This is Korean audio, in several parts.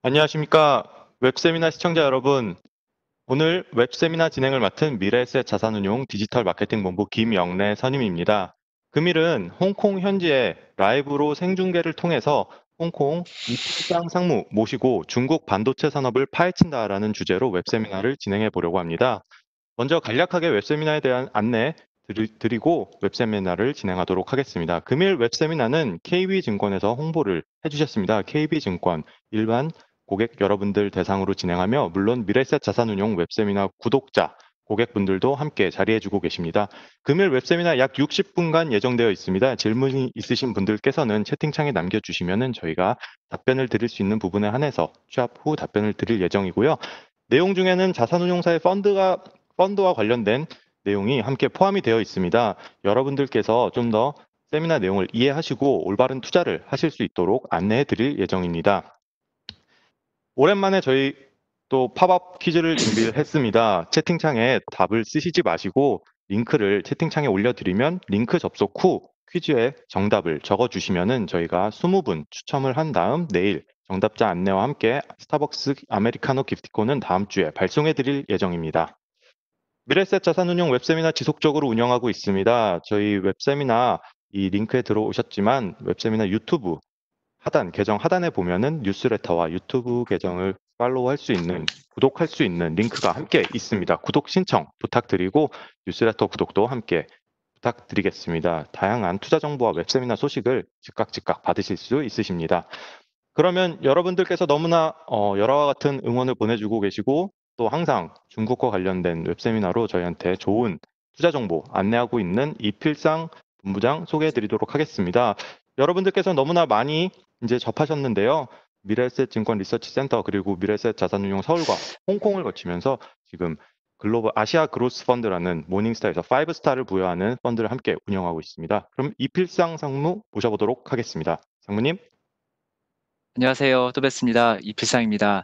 안녕하십니까. 웹세미나 시청자 여러분. 오늘 웹세미나 진행을 맡은 미래에셋 자산운용 디지털 마케팅 본부 김영래 선임입니다. 금일은 홍콩 현지에 라이브로 생중계를 통해서 홍콩 이필장 상무 모시고 중국 반도체 산업을 파헤친다라는 주제로 웹세미나를 진행해 보려고 합니다. 먼저 간략하게 웹세미나에 대한 안내 드리고 웹세미나를 진행하도록 하겠습니다. 금일 웹세미나는 KB증권에서 홍보를 해주셨습니다. KB증권 일반 고객 여러분들 대상으로 진행하며 물론 미래셋 자산운용 웹세미나 구독자 고객분들도 함께 자리해주고 계십니다. 금일 웹세미나 약 60분간 예정되어 있습니다. 질문이 있으신 분들께서는 채팅창에 남겨주시면 저희가 답변을 드릴 수 있는 부분에 한해서 취합 후 답변을 드릴 예정이고요. 내용 중에는 자산운용사의 펀드와 관련된 내용이 함께 포함이 되어 있습니다. 여러분들께서 좀 더 세미나 내용을 이해하시고 올바른 투자를 하실 수 있도록 안내해 드릴 예정입니다. 오랜만에 저희 또 팝업 퀴즈를 준비를 했습니다. 채팅창에 답을 쓰시지 마시고 링크를 채팅창에 올려드리면 링크 접속 후 퀴즈의 정답을 적어주시면 저희가 20분 추첨을 한 다음 내일 정답자 안내와 함께 스타벅스 아메리카노 기프티콘은 다음 주에 발송해 드릴 예정입니다. 미래셋 자산운용 웹세미나 지속적으로 운영하고 있습니다. 저희 웹세미나 이 링크에 들어오셨지만 웹세미나 유튜브 계정 하단에 보면은 뉴스레터와 유튜브 계정을 팔로우할 수 있는, 구독할 수 있는 링크가 함께 있습니다. 구독 신청 부탁드리고 뉴스레터 구독도 함께 부탁드리겠습니다. 다양한 투자 정보와 웹세미나 소식을 즉각 받으실 수 있으십니다. 그러면 여러분들께서 너무나 열화와 같은 응원을 보내주고 계시고 또 항상 중국과 관련된 웹세미나로 저희한테 좋은 투자 정보 안내하고 있는 이필상 본부장 소개해 드리도록 하겠습니다. 여러분들께서 너무나 많이 이제 접하셨는데요. 미래에셋 증권 리서치 센터 그리고 미래에셋 자산운용 서울과 홍콩을 거치면서 지금 글로벌 아시아 그로스 펀드라는 모닝스타에서 5스타를 부여하는 펀드를 함께 운영하고 있습니다. 그럼 이필상 상무 모셔보도록 하겠습니다. 상무님. 안녕하세요. 또 뵙습니다. 이필상입니다.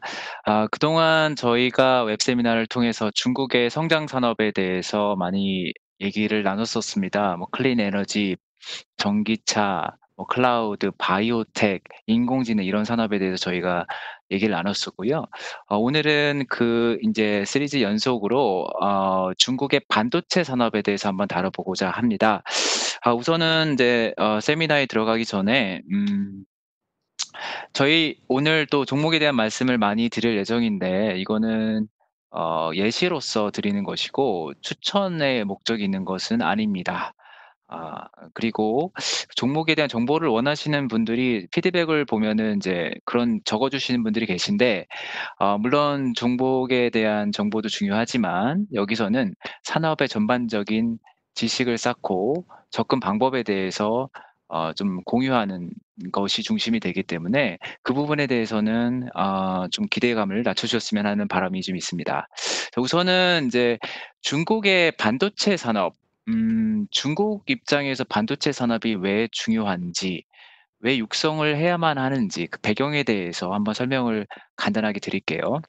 그동안 저희가 웹세미나를 통해서 중국의 성장 산업에 대해서 많이 얘기를 나눴었습니다. 클린 에너지, 전기차, 클라우드, 바이오텍, 인공지능 이런 산업에 대해서 저희가 얘기를 나눴었고요. 오늘은 이제 시리즈 연속으로 중국의 반도체 산업에 대해서 한번 다뤄보고자 합니다. 우선은 이제 세미나에 들어가기 전에 저희 오늘 또 종목에 대한 말씀을 많이 드릴 예정인데 이거는 예시로서 드리는 것이고 추천의 목적이 있는 것은 아닙니다. 그리고 종목에 대한 정보를 원하시는 분들이 피드백을 보면은 이제 그런 적어 주시는 분들이 계신데 물론 종목에 대한 정보도 중요하지만 여기서는 산업의 전반적인 지식을 쌓고 접근 방법에 대해서 좀 공유하는 것이 중심이 되기 때문에 그 부분에 대해서는 좀 기대감을 낮춰 주셨으면 하는 바람이 좀 있습니다. 자, 우선은 이제 중국의 반도체 산업, 중국 입장에서 반도체 산업이 왜 중요한지, 왜 육성을 해야만 하는지 그 배경에 대해서 한번 설명을 간단하게 드릴게요.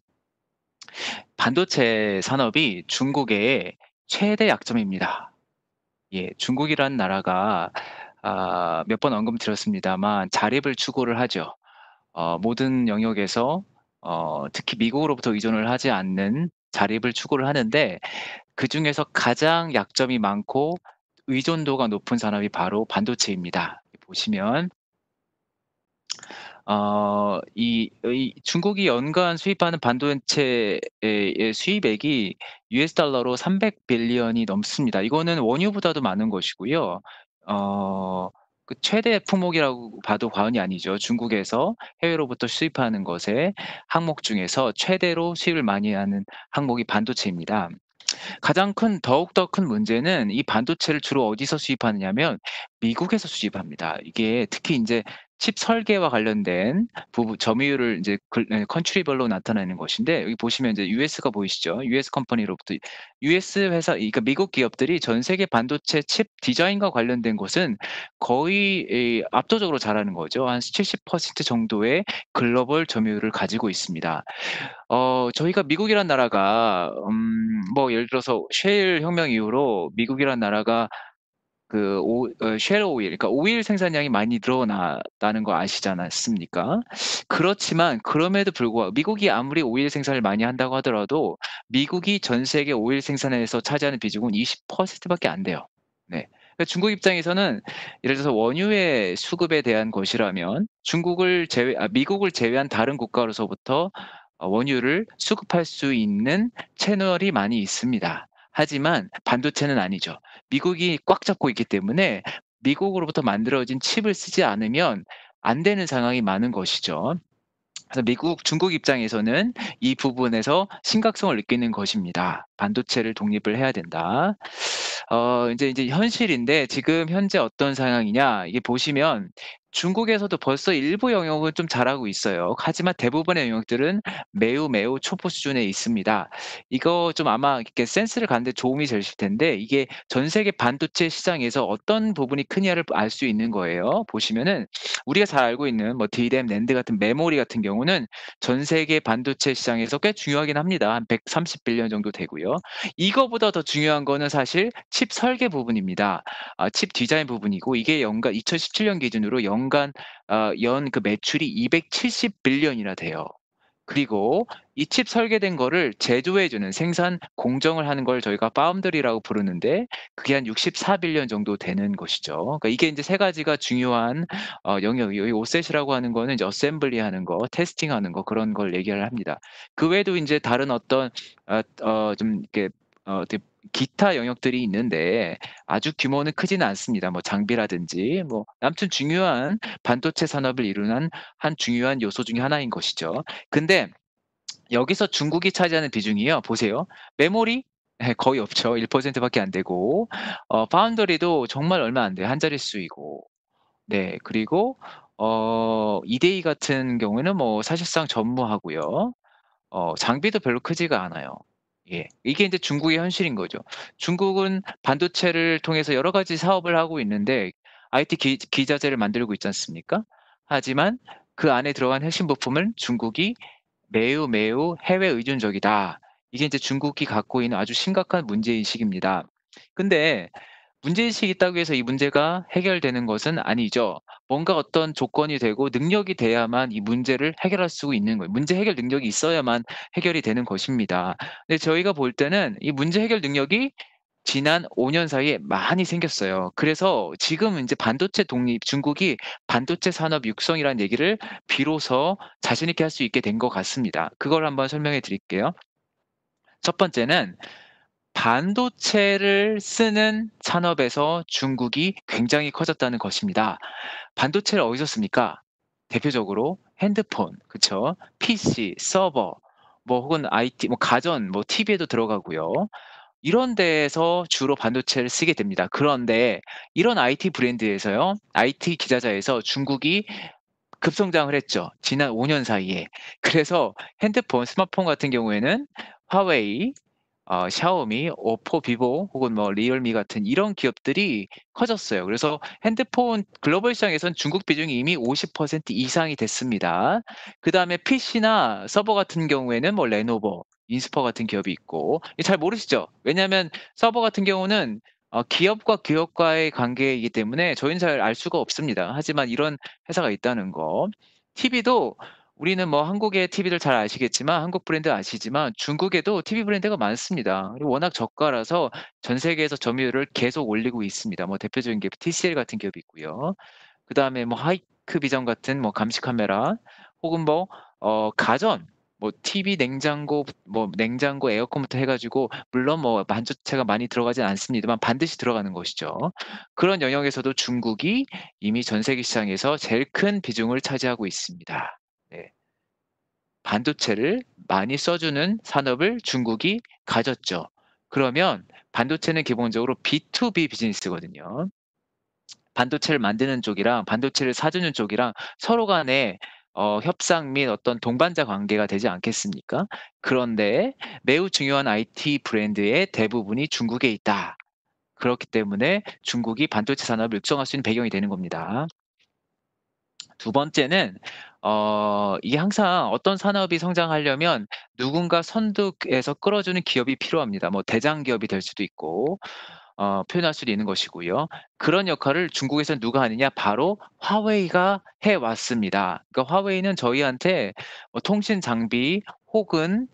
반도체 산업이 중국의 최대 약점입니다. 예, 중국이라는 나라가 몇 번 언급드렸습니다만 자립을 추구를 하죠. 모든 영역에서 특히 미국으로부터 의존을 하지 않는 자립을 추구를 하는데 그중에서 가장 약점이 많고 의존도가 높은 산업이 바로 반도체입니다. 보시면 이 중국이 연간 수입하는 반도체의 수입액이 US 달러로 300 빌리언이 넘습니다. 이거는 원유보다도 많은 것이고요. 그 최대 품목이라고 봐도 과언이 아니죠. 중국에서 해외로부터 수입하는 것의 항목 중에서 최대로 수입을 많이 하는 항목이 반도체입니다. 더욱더 큰 문제는 이 반도체를 주로 어디서 수입하느냐면 미국에서 수입합니다. 이게 특히 인제 칩 설계와 관련된 점유율을 인제 컨트리별로 나타내는 것인데 여기 보시면 이제 US가 보이시죠? US 컴퍼니로부터 US 회사 그러니까 미국 기업들이 전 세계 반도체 칩 디자인과 관련된 것은 거의 압도적으로 잘하는 거죠. 한 70% 정도의 글로벌 점유율을 가지고 있습니다. 저희가 미국이란 나라가 예를 들어서 셰일 혁명 이후로 미국이란 나라가 셰일 오일, 그러니까 오일 생산량이 많이 늘어났다는 거 아시지 않았습니까? 그렇지만 그럼에도 불구하고 미국이 아무리 오일 생산을 많이 한다고 하더라도 미국이 전 세계 오일 생산에서 차지하는 비중은 20%밖에 안 돼요. 네. 그러니까 중국 입장에서는 예를 들어서 원유의 수급에 대한 것이라면 미국을 제외한 다른 국가로서부터 원유를 수급할 수 있는 채널이 많이 있습니다. 하지만 반도체는 아니죠. 미국이 꽉 잡고 있기 때문에 미국으로부터 만들어진 칩을 쓰지 않으면 안 되는 상황이 많은 것이죠. 그래서 중국 입장에서는 이 부분에서 심각성을 느끼는 것입니다. 반도체를 독립을 해야 된다. 이제 현실인데 지금 현재 어떤 상황이냐 이게 보시면 중국에서도 벌써 일부 영역은 좀 잘하고 있어요. 하지만 대부분의 영역들은 매우 초보 수준에 있습니다. 이거 좀 아마 이렇게 센스를 갖는 데 도움이 되실 텐데 이게 전 세계 반도체 시장에서 어떤 부분이 크냐를 알 수 있는 거예요. 보시면은 우리가 잘 알고 있는 뭐 DRAM, 낸드 같은 메모리 같은 경우는 전 세계 반도체 시장에서 꽤 중요하긴 합니다. 한 130 빌리언 정도 되고요. 이거보다 더 중요한 거는 사실 칩 설계 부분입니다. 칩 디자인 부분이고 이게 연간 2017년 기준으로 연간 연 그 매출이 270 빌리언이나 돼요. 그리고 이 칩 설계된 거를 제조해 주는 생산 공정을 하는 걸 저희가 파운드리라고 부르는데 그게 한 64 빌리언 정도 되는 것이죠. 그러니까 이게 인제 세 가지가 중요한 영역이에요. 이 오셋이라고 하는 거는 이제 어셈블리 하는 거, 테스팅하는 거 그런 걸 얘기를 합니다. 그 외에도 인제 다른 어떤 좀 이렇게 어떻게 기타 영역들이 있는데 아주 규모는 크지는 않습니다. 뭐 장비라든지 뭐 아무튼 중요한 반도체 산업을 이루는 한 중요한 요소 중에 하나인 것이죠. 근데 여기서 중국이 차지하는 비중이요. 보세요. 메모리 거의 없죠. 1% 밖에 안 되고 파운더리도 정말 얼마 안 돼요. 한 자릿수이고. 네. 그리고 EDA 같은 경우에는 뭐 사실상 전무하고요. 장비도 별로 크지가 않아요. 예. 이게 인제 중국의 현실인 거죠. 중국은 반도체를 통해서 여러 가지 사업을 하고 있는데 IT 기자재를 만들고 있지 않습니까? 하지만 그 안에 들어간 핵심 부품을 중국이 매우 해외 의존적이다. 이게 인제 중국이 갖고 있는 아주 심각한 문제의식입니다. 근데 문제의식이 있다고 해서 이 문제가 해결되는 것은 아니죠. 뭔가 어떤 조건이 되고 능력이 돼야만 이 문제를 해결할 수 있는 거예요. 문제 해결 능력이 있어야만 해결이 되는 것입니다. 근데 저희가 볼 때는 이 문제 해결 능력이 지난 5년 사이에 많이 생겼어요. 그래서 지금 인제 중국이 반도체 산업 육성이라는 얘기를 비로소 자신 있게 할 수 있게 된 것 같습니다. 그걸 한번 설명해 드릴게요. 첫 번째는 반도체를 쓰는 산업에서 중국이 굉장히 커졌다는 것입니다. 반도체를 어디서 씁니까? 대표적으로 핸드폰, 그쵸? PC, 서버, 뭐 혹은 IT, 뭐 가전, 뭐 TV에도 들어가고요. 이런 데에서 주로 반도체를 쓰게 됩니다. 그런데 이런 IT 브랜드에서요, IT 기자재에서 중국이 급성장을 했죠. 지난 5년 사이에. 그래서 핸드폰, 스마트폰 같은 경우에는 화웨이, 샤오미, 오포, 비보 혹은 뭐 리얼미 같은 이런 기업들이 커졌어요. 그래서 핸드폰 글로벌 시장에선 중국 비중이 이미 50% 이상이 됐습니다. 그다음에 PC나 서버 같은 경우에는 뭐 레노버, 인스퍼 같은 기업이 있고 잘 모르시죠? 왜냐하면 서버 같은 경우는 기업과 기업과의 관계이기 때문에 저희는 잘 알 수가 없습니다. 하지만 이런 회사가 있다는 거. TV도 우리는 뭐 한국의 TV를 잘 아시겠지만 한국 브랜드 아시지만 중국에도 TV 브랜드가 많습니다. 그리고 워낙 저가라서 전 세계에서 점유율을 계속 올리고 있습니다. 뭐 대표적인 게 TCL 같은 기업이 있고요. 그다음에 뭐 하이크비전 같은 뭐 감시 카메라 혹은 뭐 가전 뭐 TV, 냉장고, 에어컨부터 해 가지고 물론 뭐 반도체가 많이 들어가진 않습니다만 반드시 들어가는 것이죠. 그런 영역에서도 중국이 이미 전 세계 시장에서 제일 큰 비중을 차지하고 있습니다. 네. 반도체를 많이 써 주는 산업을 중국이 가졌죠. 그러면 반도체는 기본적으로 B2B 비즈니스거든요. 반도체를 만드는 쪽이랑 반도체를 사 주는 쪽이랑 서로 간에 협상 및 어떤 동반자 관계가 되지 않겠습니까? 그런데 매우 중요한 IT 브랜드의 대부분이 중국에 있다. 그렇기 때문에 중국이 반도체 산업을 육성할 수 있는 배경이 되는 겁니다. 두 번째는 이게 항상 어떤 산업이 성장하려면 누군가 선두에서 끌어주는 기업이 필요합니다. 뭐 대장 기업이 될 수도 있고 표현할 수도 있는 것이고요. 그런 역할을 중국에서는 누가 하느냐? 바로 화웨이가 해 왔습니다. 그러니까 화웨이는 저희한테 통신 장비 혹은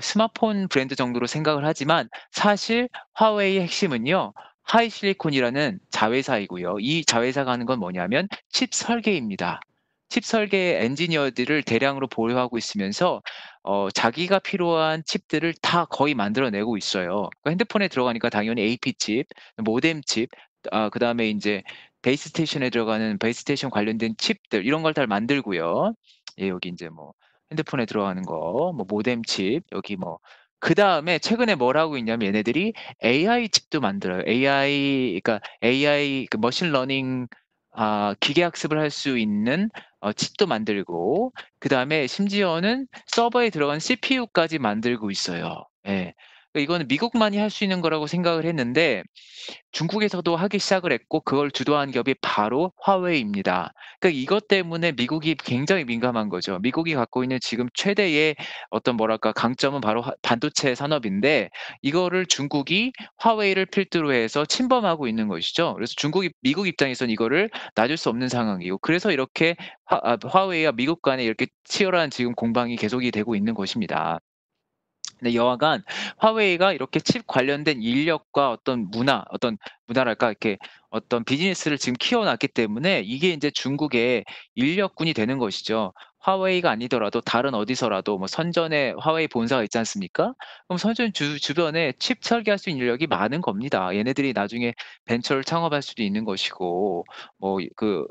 스마트폰 브랜드 정도로 생각을 하지만 사실 화웨이의 핵심은요. 하이실리콘이라는 자회사이고요. 이 자회사가 하는 건 뭐냐면 칩 설계입니다. 칩 설계 엔지니어들을 대량으로 보유하고 있으면서 자기가 필요한 칩들을 다 거의 만들어내고 있어요. 그 핸드폰에 들어가니까 당연히 AP 칩, 모뎀 칩, 그다음에 인제 베이스 스테이션에 들어가는 베이스 스테이션 관련된 칩들 이런 걸 다 만들고요. 예, 여기 인제 뭐 핸드폰에 들어가는 거, 뭐 모뎀 칩, 여기 뭐 그다음에 최근에 뭘 하고 있냐면 얘네들이 AI 칩도 만들어요. 그러니까 AI 그 머신 러닝 기계 학습을 할 수 있는 칩도 만들고 그다음에 심지어는 서버에 들어간 CPU까지 만들고 있어요. 예. 그러니까 이거는 미국만이 할 수 있는 거라고 생각을 했는데 중국에서도 하기 시작을 했고 그걸 주도한 기업이 바로 화웨이입니다. 그러니까 이것 때문에 미국이 굉장히 민감한 거죠. 미국이 갖고 있는 지금 최대의 어떤 뭐랄까 강점은 바로 반도체 산업인데 이거를 중국이 화웨이를 필두로 해서 침범하고 있는 것이죠. 그래서 중국이 미국 입장에서는 이거를 놔줄 수 없는 상황이고 그래서 이렇게 화웨이와 미국 간에 이렇게 치열한 지금 공방이 계속이 되고 있는 것입니다. 근데 여하간 화웨이가 이렇게 칩 관련된 인력과 어떤 문화랄까 이렇게 어떤 비즈니스를 지금 키워놨기 때문에 이게 인제 중국의 인력군이 되는 것이죠. 화웨이가 아니더라도 다른 어디서라도 뭐 선전에 화웨이 본사가 있지 않습니까? 그럼 선전 주변에 칩 설계할 수 있는 인력이 많은 겁니다. 얘네들이 나중에 벤처를 창업할 수도 있는 것이고 뭐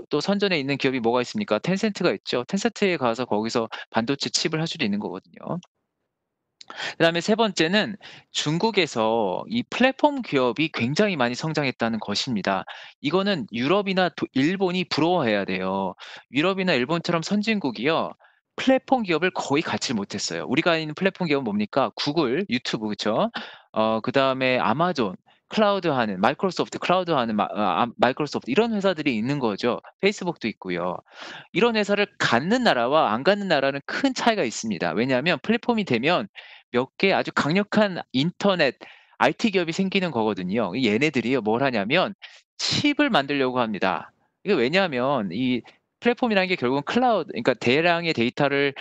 또 선전에 있는 기업이 뭐가 있습니까? 텐센트가 있죠. 텐센트에 가서 거기서 반도체 칩을 할 수도 있는 거거든요. 그다음에 세 번째는 중국에서 이 플랫폼 기업이 굉장히 많이 성장했다는 것입니다. 이거는 유럽이나 일본이 부러워해야 돼요. 유럽이나 일본처럼 선진국이요. 플랫폼 기업을 거의 갖지 못했어요. 우리가 있는 플랫폼 기업은 뭡니까? 구글, 유튜브 그쵸? 그다음에 아마존, 클라우드 하는 마이크로소프트 클라우드 하는 마이크로소프트 이런 회사들이 있는 거죠. 페이스북도 있고요. 이런 회사를 갖는 나라와 안 갖는 나라는 큰 차이가 있습니다. 왜냐하면 플랫폼이 되면 몇 개 아주 강력한 인터넷 IT 기업이 생기는 거거든요. 얘네들이요 뭘 하냐면 칩을 만들려고 합니다. 이게 왜냐하면 이 플랫폼이라는 게 결국은 그러니까 대량의 데이터를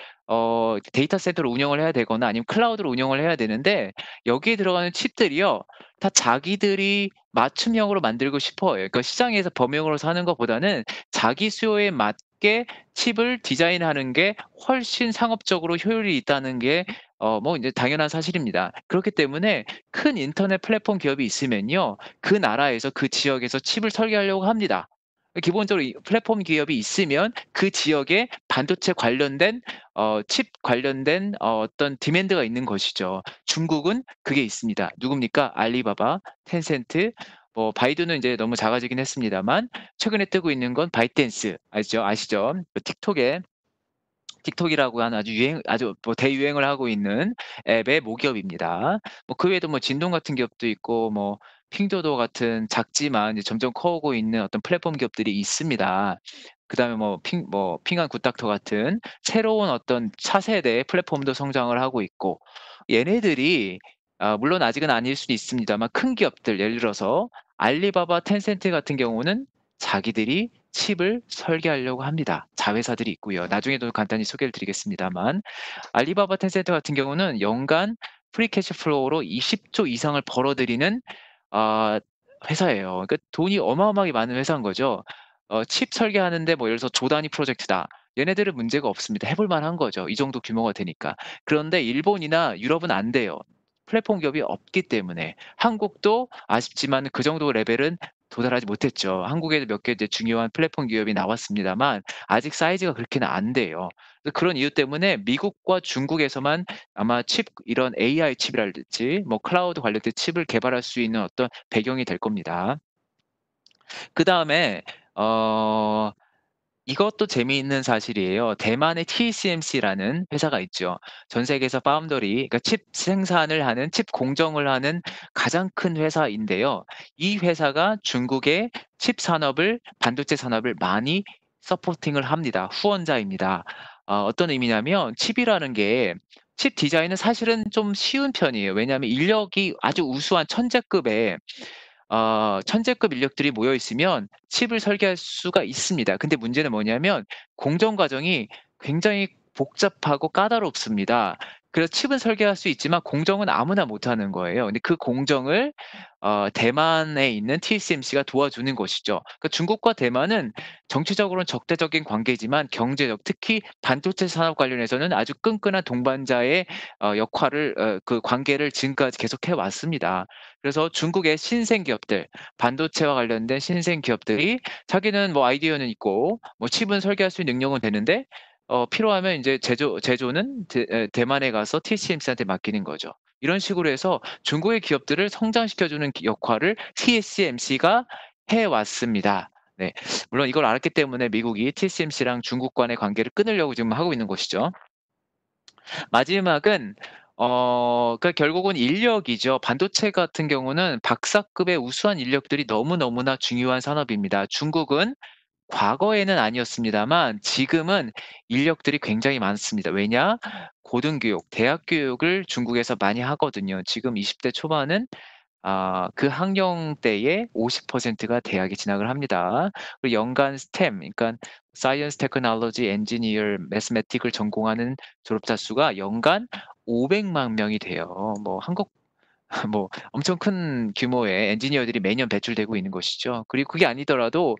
데이터 센터로 운영을 해야 되거나 아니면 클라우드로 운영을 해야 되는데 여기에 들어가는 칩들이요. 다 자기들이 맞춤형으로 만들고 싶어 해요. 그러니까 시장에서 범용으로 사는 것보다는 자기 수요에 맞게 칩을 디자인하는 게 훨씬 상업적으로 효율이 있다는 게 뭐 인제 당연한 사실입니다. 그렇기 때문에 큰 인터넷 플랫폼 기업이 있으면요. 그 나라에서 그 지역에서 칩을 설계하려고 합니다. 기본적으로 이 플랫폼 기업이 있으면 그 지역에 반도체 관련된 칩 관련된 어떤 디맨드가 있는 것이죠. 중국은 그게 있습니다. 누굽니까? 알리바바, 텐센트, 뭐 바이두는 인제 너무 작아지긴 했습니다만 최근에 뜨고 있는 건 바이트댄스 아시죠? 그 틱톡이라고 하는 아주 뭐 대유행을 하고 있는 앱의 모기업입니다. 뭐 그 외에도 뭐 진동 같은 기업도 있고 뭐 핑도도 같은 작지만 이제 점점 커오고 있는 어떤 플랫폼 기업들이 있습니다. 그다음에 핑한 굿닥터 같은 새로운 어떤 차세대 플랫폼도 성장을 하고 있고 얘네들이 물론 아직은 아닐 수도 있습니다만 큰 기업들 예를 들어서 알리바바, 텐센트 같은 경우는 자기들이 칩을 설계하려고 합니다. 자회사들이 있고요. 나중에도 간단히 소개를 드리겠습니다만 알리바바, 텐센트 같은 경우는 연간 프리 캐시 플로우로 20조 이상을 벌어들이는 아 회사예요. 그러니까 돈이 어마어마하게 많은 회사인 거죠. 칩 설계하는데 뭐 예를 들어서 조 단위 프로젝트다. 얘네들은 문제가 없습니다. 해볼 만한 거죠. 이 정도 규모가 되니까. 그런데 일본이나 유럽은 안 돼요. 플랫폼 기업이 없기 때문에. 한국도 아쉽지만 그 정도 레벨은 도달하지 못했죠. 한국에도 몇 개 이제 중요한 플랫폼 기업이 나왔습니다만 아직 사이즈가 그렇게는 안 돼요. 그래서 그런 이유 때문에 미국과 중국에서만 아마 이런 AI 칩이랄지 뭐 클라우드 관련된 칩을 개발할 수 있는 어떤 배경이 될 겁니다. 그다음에 어 이것도 재미있는 사실이에요. 대만의 TSMC라는 회사가 있죠. 전 세계에서 파운더리 그러니까 칩 생산을 하는 칩 공정을 하는 가장 큰 회사인데요. 이 회사가 중국의 칩 산업을 반도체 산업을 많이 서포팅을 합니다. 후원자입니다. 어떤 의미냐면 칩이라는 게 칩 디자인은 사실은 좀 쉬운 편이에요. 왜냐하면 인력이 아주 우수한 천재급의 천재급 인력들이 모여 있으면 칩을 설계할 수가 있습니다. 근데 문제는 뭐냐면 공정 과정이 굉장히 복잡하고 까다롭습니다. 그래서 칩은 설계할 수 있지만 공정은 아무나 못하는 거예요. 근데 그 공정을 대만에 있는 TSMC가 도와주는 것이죠. 그러니까 중국과 대만은 정치적으로는 적대적인 관계지만 경제적, 특히 반도체 산업 관련해서는 아주 끈끈한 동반자의 역할을 그 관계를 지금까지 계속해 왔습니다. 그래서 중국의 신생 기업들, 반도체와 관련된 신생 기업들이 자기는 뭐 아이디어는 있고 뭐 칩은 설계할 수 있는 능력은 되는데 필요하면 인제 제조는 대만에 가서 TSMC한테 맡기는 거죠. 이런 식으로 해서 중국의 기업들을 성장시켜 주는 역할을 TSMC가 해 왔습니다. 네. 물론 이걸 알았기 때문에 미국이 TSMC랑 중국 간의 관계를 끊으려고 지금 하고 있는 것이죠. 마지막은 그러니까 결국은 인력이죠. 반도체 같은 경우는 박사급의 우수한 인력들이 너무너무나 중요한 산업입니다. 중국은 과거에는 아니었습니다만 지금은 인력들이 굉장히 많습니다. 왜냐? 고등교육, 대학 교육을 중국에서 많이 하거든요. 지금 20대 초반은 그 학령대의 50%가 대학에 진학을 합니다. 그리고 연간 스템 그러니까 사이언스, 테크놀로지, 엔지니어, 매스매틱을 전공하는 졸업자 수가 연간 500만 명이 돼요. 뭐 한국 뭐 엄청 큰 규모의 엔지니어들이 매년 배출되고 있는 것이죠. 그리고 그게 아니더라도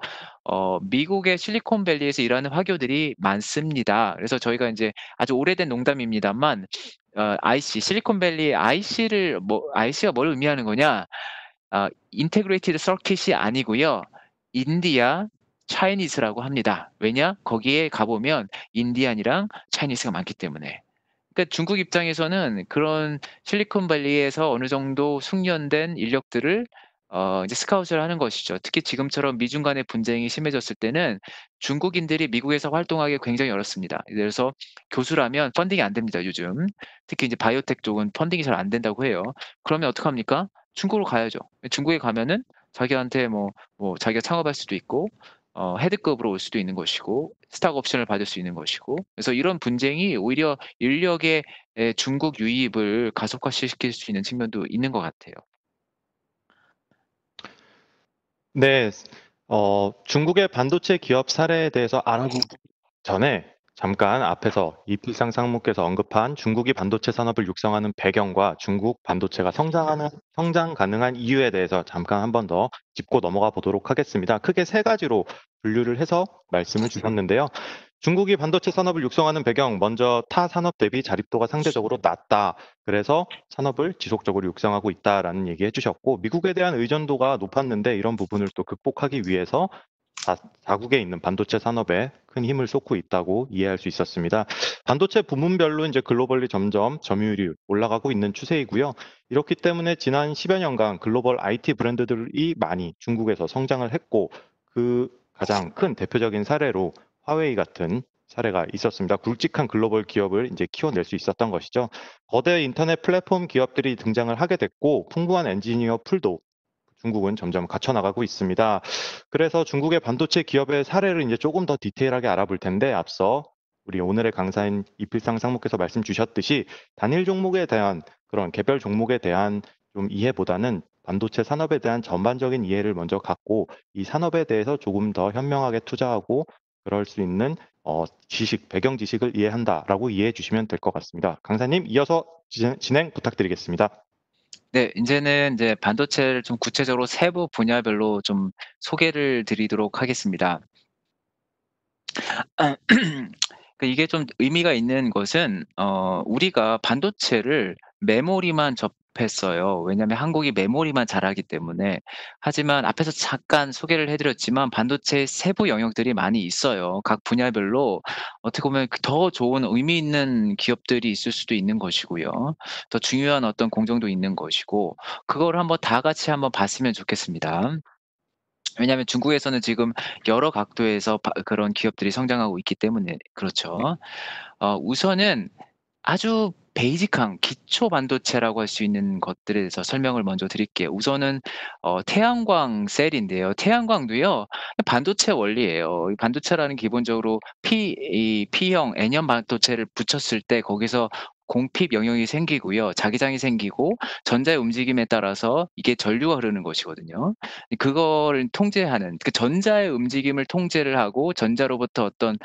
미국의 실리콘밸리에서 일하는 화교들이 많습니다. 그래서 저희가 인제 아주 오래된 농담입니다만 IC 실리콘밸리 IC가 뭘 의미하는 거냐? 인테그레이티드 서킷이 아니고요. 인디아 차이니스라고 합니다. 왜냐? 거기에 가 보면 인디안이랑 차이니스가 많기 때문에. 그러니까 중국 입장에서는 그런 실리콘밸리에서 어느 정도 숙련된 인력들을 이제 스카웃을 하는 것이죠. 특히 지금처럼 미중 간의 분쟁이 심해졌을 때는 중국인들이 미국에서 활동하기 굉장히 어렵습니다. 예를 들어서 교수라면 펀딩이 안 됩니다, 요즘. 특히 이제 바이오텍 쪽은 펀딩이 잘 안 된다고 해요. 그러면 어떡합니까? 중국으로 가야죠. 중국에 가면은 자기한테 자기가 창업할 수도 있고 헤드급으로 올 수도 있는 것이고 스탁 옵션을 받을 수 있는 것이고 그래서 이런 분쟁이 오히려 인력의 중국 유입을 가속화시킬 수 있는 측면도 있는 것 같아요. 네, 중국의 반도체 기업 사례에 대해서 알아보기 전에 잠깐 앞에서 이필상 상무께서 언급한 중국이 반도체 산업을 육성하는 배경과 중국 반도체가 성장 가능한 이유에 대해서 잠깐 한 번 더 짚고 넘어가 보도록 하겠습니다. 크게 세 가지로 분류를 해서 말씀을 주셨는데요. 중국이 반도체 산업을 육성하는 배경, 먼저 타 산업 대비 자립도가 상대적으로 낮다. 그래서 산업을 지속적으로 육성하고 있다라는 얘기 해주셨고, 미국에 대한 의존도가 높았는데 이런 부분을 또 극복하기 위해서 자국에 있는 반도체 산업에 큰 힘을 쏟고 있다고 이해할 수 있었습니다. 반도체 부문별로 이제 글로벌리 점점 점유율이 올라가고 있는 추세이고요. 이렇기 때문에 지난 10여 년간 글로벌 IT 브랜드들이 많이 중국에서 성장을 했고, 그 가장 큰 대표적인 사례로 화웨이 같은 사례가 있었습니다. 굵직한 글로벌 기업을 이제 키워낼 수 있었던 것이죠. 거대 인터넷 플랫폼 기업들이 등장을 하게 됐고, 풍부한 엔지니어 풀도 중국은 점점 갖춰나가고 있습니다. 그래서 중국의 반도체 기업의 사례를 이제 조금 더 디테일하게 알아볼 텐데, 앞서 우리 오늘의 강사인 이필상 상무께서 말씀 주셨듯이 단일 종목에 대한 그런 개별 종목에 대한 좀 이해보다는 반도체 산업에 대한 전반적인 이해를 먼저 갖고 이 산업에 대해서 조금 더 현명하게 투자하고 그럴 수 있는 배경 지식을 이해한다라고 이해해 주시면 될 것 같습니다. 강사님, 이어서 진행 부탁드리겠습니다. 네. 인제는 인제 반도체를 좀 구체적으로 세부 분야별로 좀 소개를 드리도록 하겠습니다. 이게 좀 의미가 있는 것은 우리가 반도체를 메모리만 접했어요. 왜냐하면 한국이 메모리만 잘하기 때문에. 하지만 앞에서 잠깐 소개를 해 드렸지만 반도체의 세부 영역들이 많이 있어요. 각 분야별로 어떻게 보면 더 좋은 의미 있는 기업들이 있을 수도 있는 것이고요. 더 중요한 어떤 공정도 있는 것이고 그거를 한번 다 같이 한번 봤으면 좋겠습니다. 왜냐하면 중국에서는 지금 여러 각도에서 그런 기업들이 성장하고 있기 때문에 그렇죠. 우선은 아주 베이직한 기초 반도체라고 할 수 있는 것들에 대해서 설명을 먼저 드릴게요. 우선은 태양광 셀인데요. 태양광도요 반도체 원리예요. 이 반도체라는 기본적으로 P형 N형 반도체를 붙였을 때 거기서 공핍 영역이 생기고요. 자기장이 생기고 전자의 움직임에 따라서 이게 전류가 흐르는 것이거든요. 그거를 통제하는 그 전자의 움직임을 통제를 하고 전자로부터 어떤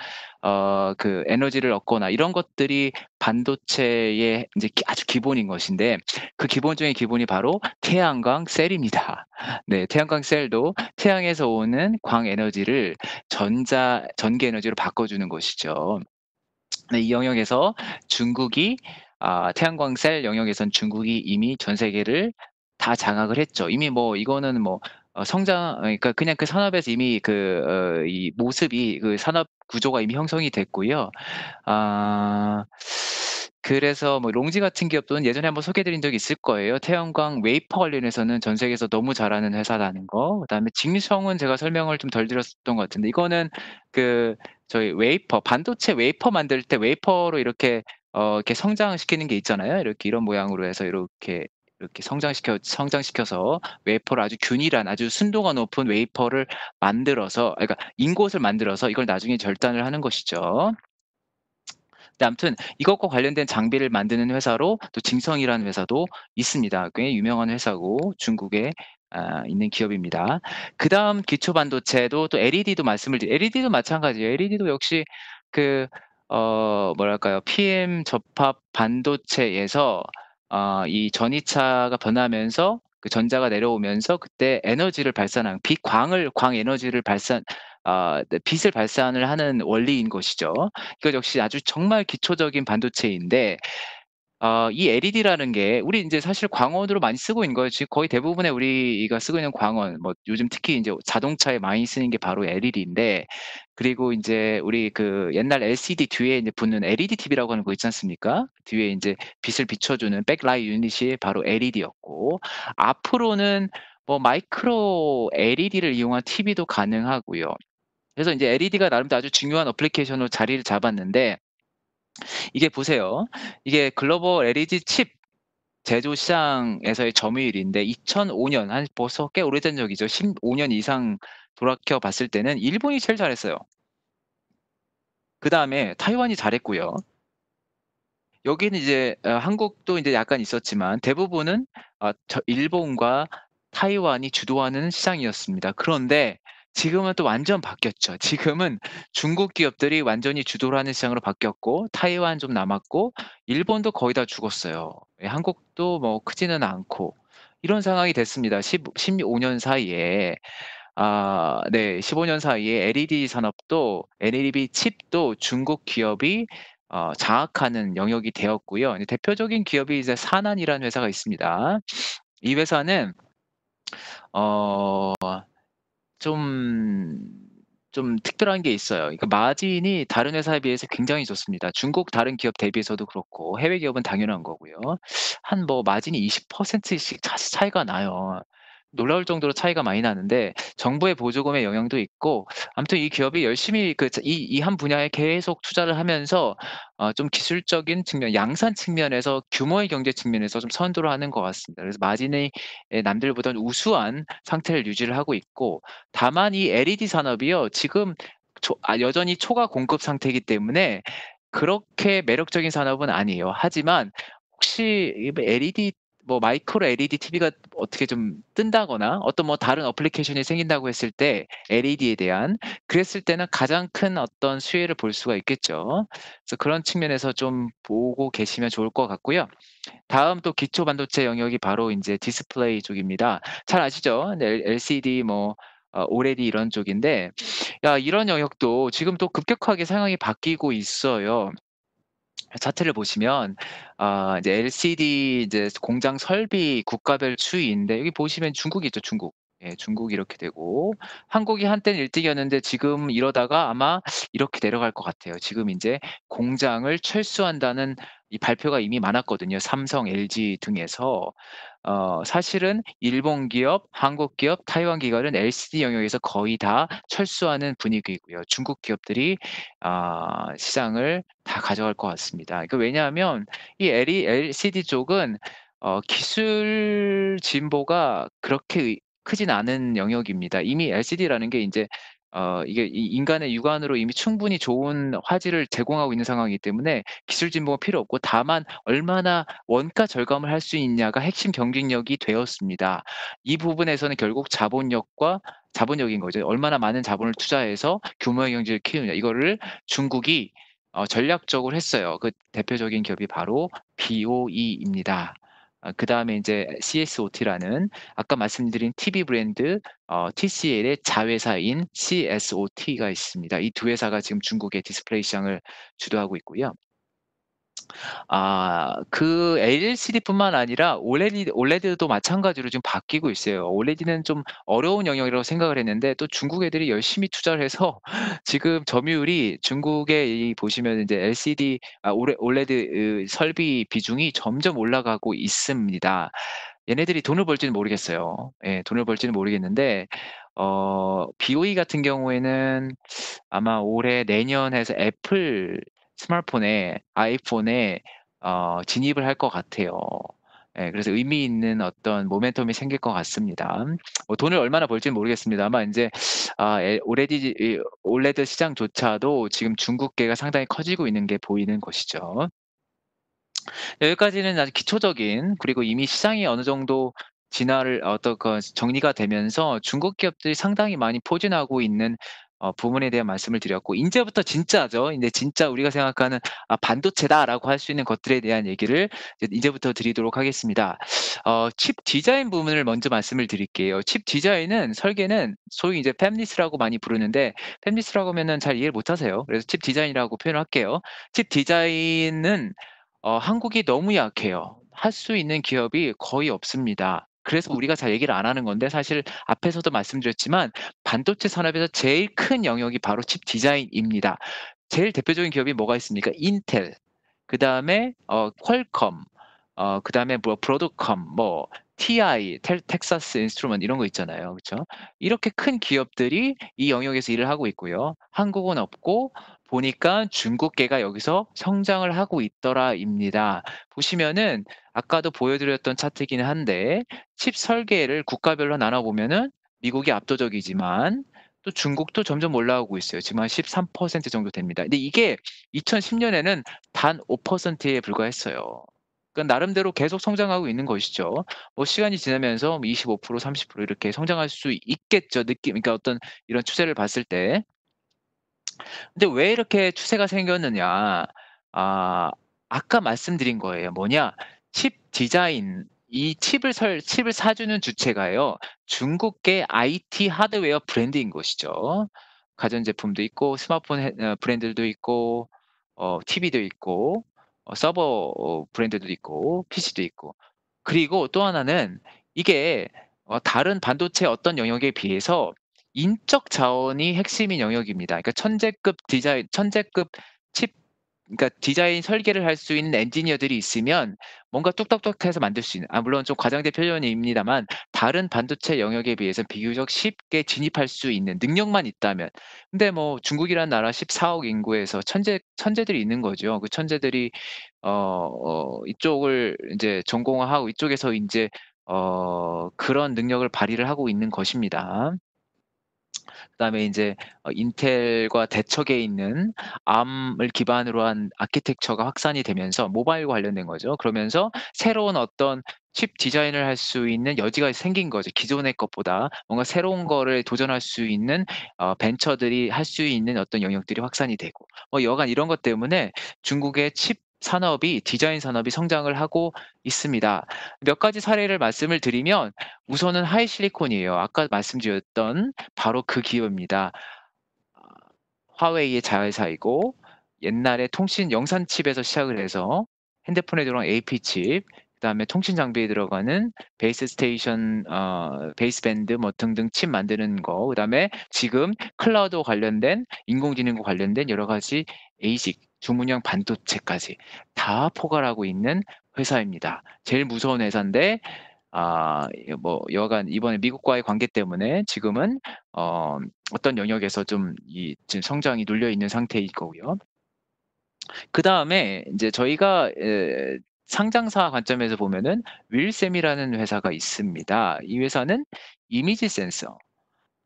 그 에너지를 얻거나 이런 것들이 반도체의 인제 아주 기본인 것인데 그 기본 중의 기본이 바로 태양광 셀입니다. 네. 태양광 셀도 태양에서 오는 광 에너지를 전기 에너지로 바꿔주는 것이죠. 네. 이 영역에서 중국이 태양광 셀 영역에선 중국이 이미 전 세계를 다 장악을 했죠. 이미 뭐 이거는 뭐 성장 그러니까 그냥 그 산업에서 이미 이 모습이 그 산업 구조가 이미 형성이 됐고요. 아 그래서 뭐 롱지 같은 기업도 예전에 한번 소개해 드린 적이 있을 거예요. 태양광 웨이퍼 관련해서는 전 세계에서 너무 잘하는 회사라는 거. 그다음에 징성은 제가 설명을 좀 덜 드렸었던 것 같은데 이거는 그 저희 웨이퍼 반도체 웨이퍼 만들 때 웨이퍼로 이렇게 성장시키는 게 있잖아요. 이렇게 이런 모양으로 해서 이렇게 성장시켜서 웨이퍼를 아주 균일한 아주 순도가 높은 웨이퍼를 만들어서 그러니까 인곳을 만들어서 이걸 나중에 절단을 하는 것이죠. 근데 아무튼 이것과 관련된 장비를 만드는 회사로 또 징성이라는 회사도 있습니다. 꽤 유명한 회사고 중국에 있는 기업입니다. 그다음 기초 반도체도 또 LED도 LED도 마찬가지예요. LED도 역시 그 뭐랄까요? PM 접합 반도체에서 이 전이차가 변하면서 그 전자가 내려오면서 그때 에너지를 발산하는 광 에너지를 네 빛을 발산을 하는 원리인 것이죠. 이것 역시 아주 정말 기초적인 반도체인데 이 LED라는 게 우리 인제 사실 광원으로 많이 쓰고 있는 거예요. 지금 거의 대부분의 우리가 쓰고 있는 광원 뭐 요즘 특히 인제 자동차에 많이 쓰는 게 바로 LED인데 그리고 인제 우리 그 옛날 LCD 뒤에 인제 붙는 LED TV라고 하는 거 있지 않습니까? 뒤에 인제 빛을 비춰주는 백라이트 유닛이 바로 LED였고 앞으로는 뭐 마이크로 LED를 이용한 TV도 가능하고요. 그래서 인제 LED가 나름대로 아주 중요한 어플리케이션으로 자리를 잡았는데 이게 보세요. 이게 글로벌 LED 칩 제조 시장에서의 점유율인데 2005년 벌써 꽤 오래된 적이죠. 15년 이상 돌이켜 봤을 때는 일본이 제일 잘했어요. 그다음에 타이완이 잘했고요. 여기는 이제 한국도 인제 약간 있었지만 대부분은 일본과 타이완이 주도하는 시장이었습니다. 그런데 지금은 또 완전 바뀌었죠. 지금은 중국 기업들이 완전히 주도를 하는 시장으로 바뀌었고 타이완 좀 남았고 일본도 거의 다 죽었어요. 예 한국도 뭐 크지는 않고 이런 상황이 됐습니다. 15년 사이에. 네. 15년 사이에 LED 산업도 LED 칩도 중국 기업이 장악하는 영역이 되었고요. 이제 대표적인 기업이 이제 사난이라는 회사가 있습니다. 이 회사는 어 좀 좀 특별한 게 있어요. 그러니까 마진이 다른 회사에 비해서 굉장히 좋습니다. 중국 다른 기업 대비해서도 그렇고 해외 기업은 당연한 거고요. 한 뭐 마진이 20%씩 차이가 나요. 놀라울 정도로 차이가 많이 나는데 정부의 보조금의 영향도 있고 아무튼 이 기업이 열심히 이 한 분야에 계속 투자를 하면서 좀 기술적인 측면, 양산 측면에서 규모의 경제 측면에서 좀 선도를 하는 것 같습니다. 그래서 마진이 남들보다는 우수한 상태를 유지를 하고 있고 다만 이 LED 산업이요. 지금 여전히 초과 공급 상태이기 때문에 그렇게 매력적인 산업은 아니에요. 하지만 혹시 이 LED 뭐 마이크로 LED TV가 어떻게 좀 뜬다거나 어떤 뭐 다른 어플리케이션이 생긴다고 했을 때 LED에 대한 그랬을 때는 가장 큰 어떤 수혜를 볼 수가 있겠죠. 그래서 그런 측면에서 좀 보고 계시면 좋을 것 같고요. 다음 또 기초 반도체 영역이 바로 인제 디스플레이 쪽입니다. 잘 아시죠? 네 LCD 뭐 OLED 이런 쪽인데 이런 영역도 지금 또 급격하게 상황이 바뀌고 있어요. 차트를 보시면 이제 LCD 이제 공장 설비 국가별 추이인데 여기 보시면 중국이 있죠, 중국. 예 중국이 이렇게 되고 한국이 한때는 1 등이었는데 지금 이러다가 아마 이렇게 내려갈 것 같아요. 지금 인제 공장을 철수한다는 이 발표가 이미 많았거든요, 삼성, LG 등에서. 사실은 일본 기업, 한국 기업, 타이완 기업은 LCD 영역에서 거의 다 철수하는 분위기고요. 중국 기업들이 시장을 다 가져갈 것 같습니다. 왜냐하면 이 LCD 쪽은 기술 진보가 그렇게 크진 않은 영역입니다. 이미 LCD라는 게 인제 이게 인간의 육안으로 이미 충분히 좋은 화질을 제공하고 있는 상황이기 때문에 기술 진보가 필요 없고, 다만 얼마나 원가 절감을 할 수 있냐가 핵심 경쟁력이 되었습니다. 이 부분에서는 결국 자본력인 거죠. 얼마나 많은 자본을 투자해서 규모의 경제를 키우느냐. 이거를 중국이 전략적으로 했어요. 그 대표적인 기업이 바로 BOE입니다. 그다음에 이제 CSOT라는 아까 말씀드린 TV 브랜드 TCL의 자회사인 CSOT가 있습니다. 이 두 회사가 지금 중국의 디스플레이 시장을 주도하고 있고요. 그 LCD뿐만 아니라 올레드도 마찬가지로 지금 바뀌고 있어요. 올레드는 좀 어려운 영역이라고 생각을 했는데, 또 중국 애들이 열심히 투자를 해서 지금 점유율이 중국의 보시면 이제 LCD 올레드 설비 비중이 점점 올라가고 있습니다. 얘네들이 돈을 벌지는 모르겠어요. 예, 돈을 벌지는 모르겠는데, BOE 같은 경우에는 아마 올해 내년 해서 애플 스마트폰에 아이폰에 진입을 할 것 같아요. 예, 그래서 의미 있는 어떤 모멘텀이 생길 것 같습니다. 돈을 얼마나 벌지는 모르겠습니다만, 이제 올레드 시장조차도 지금 중국계가 상당히 커지고 있는 게 보이는 것이죠. 여기까지는 아주 기초적인, 그리고 이미 시장이 어느 정도 정리가 되면서 중국 기업들이 상당히 많이 포진하고 있는 부분에 대한 말씀을 드렸고, 인제부터 진짜죠. 인제 진짜 우리가 생각하는 반도체다라고 할 수 있는 것들에 대한 얘기를 이제부터 드리도록 하겠습니다. 칩 디자인 부분을 먼저 말씀을 드릴게요. 칩 디자인은, 설계는 소위 이제 팹리스라고 많이 부르는데, 팹리스라고 하면은 잘 이해를 못 하세요. 그래서 칩 디자인이라고 표현을 할게요. 칩 디자인은 한국이 너무 약해요. 할 수 있는 기업이 거의 없습니다. 그래서 우리가 잘 얘기를 안 하는 건데, 사실 앞에서도 말씀드렸지만 반도체 산업에서 제일 큰 영역이 바로 칩 디자인입니다. 제일 대표적인 기업이 뭐가 있습니까? 인텔, 그다음에 퀄컴, 그다음에 뭐 브로드컴, 뭐 TI, 텍사스 인스트루먼트 이런 거 있잖아요. 그쵸? 이렇게 큰 기업들이 이 영역에서 일을 하고 있고요. 한국은 없고, 보니까 중국계가 여기서 성장을 하고 있더라입니다. 보시면은 아까도 보여드렸던 차트이기는 한데, 칩 설계를 국가별로 나눠보면은 미국이 압도적이지만 또 중국도 점점 올라오고 있어요. 지금 한 13% 정도 됩니다. 근데 이게 2010년에는 단 5%에 불과했어요. 그러니까 나름대로 계속 성장하고 있는 것이죠. 뭐 시간이 지나면서 25%, 30% 이렇게 성장할 수 있겠죠. 그러니까 어떤 이런 추세를 봤을 때. 근데 왜 이렇게 추세가 생겼느냐? 아, 아까 말씀드린 거예요. 뭐냐? 칩 디자인, 이 칩을 사주는 주체가요, 중국계 IT 하드웨어 브랜드인 것이죠. 가전제품도 있고, 스마트폰 브랜드도 있고, TV도 있고, 서버 브랜드도 있고, PC도 있고. 그리고 또 하나는, 이게 다른 반도체 어떤 영역에 비해서 인적 자원이 핵심인 영역입니다. 그러니까 천재급 칩, 그러니까 디자인 설계를 할 수 있는 엔지니어들이 있으면 뭔가 뚝딱뚝딱해서 만들 수 있는, 물론 좀 과장된 표현입니다만, 다른 반도체 영역에 비해서 비교적 쉽게 진입할 수 있는 능력만 있다면. 근데 뭐 중국이라는 나라 14억 인구에서 천재들이 있는 거죠. 그 천재들이 이쪽을 인제 전공하고 이쪽에서 인제 그런 능력을 발휘를 하고 있는 것입니다. 그다음에 인제 인텔과 대척에 있는 ARM을 기반으로 한 아키텍처가 확산이 되면서 모바일과 관련된 거죠. 그러면서 새로운 어떤 칩 디자인을 할 수 있는 여지가 생긴 거죠. 기존의 것보다 뭔가 새로운 거를 도전할 수 있는 벤처들이 할 수 있는 어떤 영역들이 확산이 되고, 여간 이런 것 때문에 중국의 칩 산업이, 디자인 산업이 성장을 하고 있습니다. 몇 가지 사례를 말씀을 드리면, 우선은 하이실리콘이에요. 아까 말씀드렸던 바로 그 기업입니다. 화웨이의 자회사이고, 옛날에 통신 영상 칩에서 시작을 해서 핸드폰에 들어간 AP 칩, 그다음에 통신 장비에 들어가는 베이스 스테이션, 베이스밴드 뭐 등등 칩 만드는 거, 그다음에 지금 클라우드 관련된, 인공지능과 관련된 여러 가지 ASIC, 주문형 반도체까지 다 포괄하고 있는 회사입니다. 제일 무서운 회사인데, 뭐 여하간 이번에 미국과의 관계 때문에 지금은 어떤 영역에서 지금 성장이 눌려 있는 상태일 거고요. 그다음에 인제 저희가 상장사 관점에서 보면은 윌셈이라는 회사가 있습니다. 이 회사는 이미지 센서,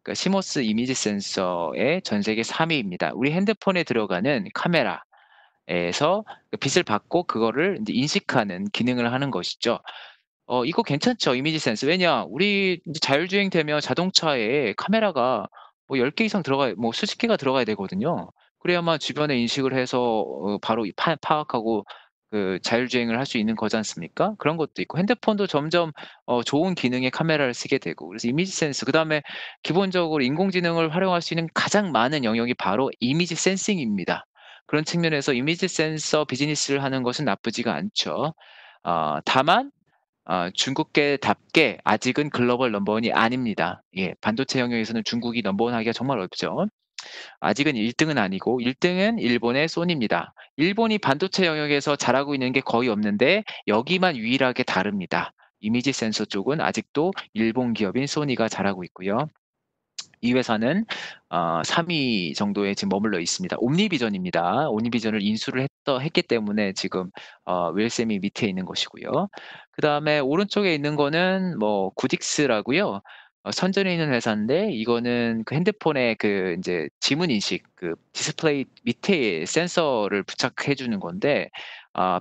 그러니까 시모스 이미지 센서의 전 세계 3위입니다. 우리 핸드폰에 들어가는 카메라에서 그 빛을 받고 그거를 인제 인식하는 기능을 하는 것이죠. 이거 괜찮죠, 이미지 센서. 왜냐 우리 인제 자율주행 되면 자동차에 카메라가 뭐 10개 이상 들어가야 뭐 수십 개가 들어가야 되거든요. 그래야만 주변에 인식을 해서 바로 이 파악하고 그 자율주행을 할 수 있는 거지 않습니까? 그런 것도 있고 핸드폰도 점점 좋은 기능의 카메라를 쓰게 되고 그래서 이미지 센스 그다음에 기본적으로 인공지능을 활용할 수 있는 가장 많은 영역이 바로 이미지 센싱입니다. 그런 측면에서 이미지 센서 비즈니스를 하는 것은 나쁘지가 않죠. 다만 중국계답게 아직은 글로벌 넘버원이 아닙니다. 예. 반도체 영역에서는 중국이 넘버원 하기가 정말 어렵죠. 아직은 1 등은 아니고 1 등은 일본의 소니입니다. 일본이 반도체 영역에서 잘하고 있는 게 거의 없는데 여기만 유일하게 다릅니다. 이미지 센서 쪽은 아직도 일본 기업인 소니가 잘하고 있고요. 이 회사는 3위 정도에 지금 머물러 있습니다. 옴니비전입니다. 옴니비전을 인수를 했기 때문에 지금 웰셈이 밑에 있는 것이고요. 그다음에 오른쪽에 있는 거는 뭐 구딕스라고요. 선전에 있는 회사인데 이거는 그 핸드폰에 그 인제 지문 인식 그 디스플레이 밑에 센서를 부착해 주는 건데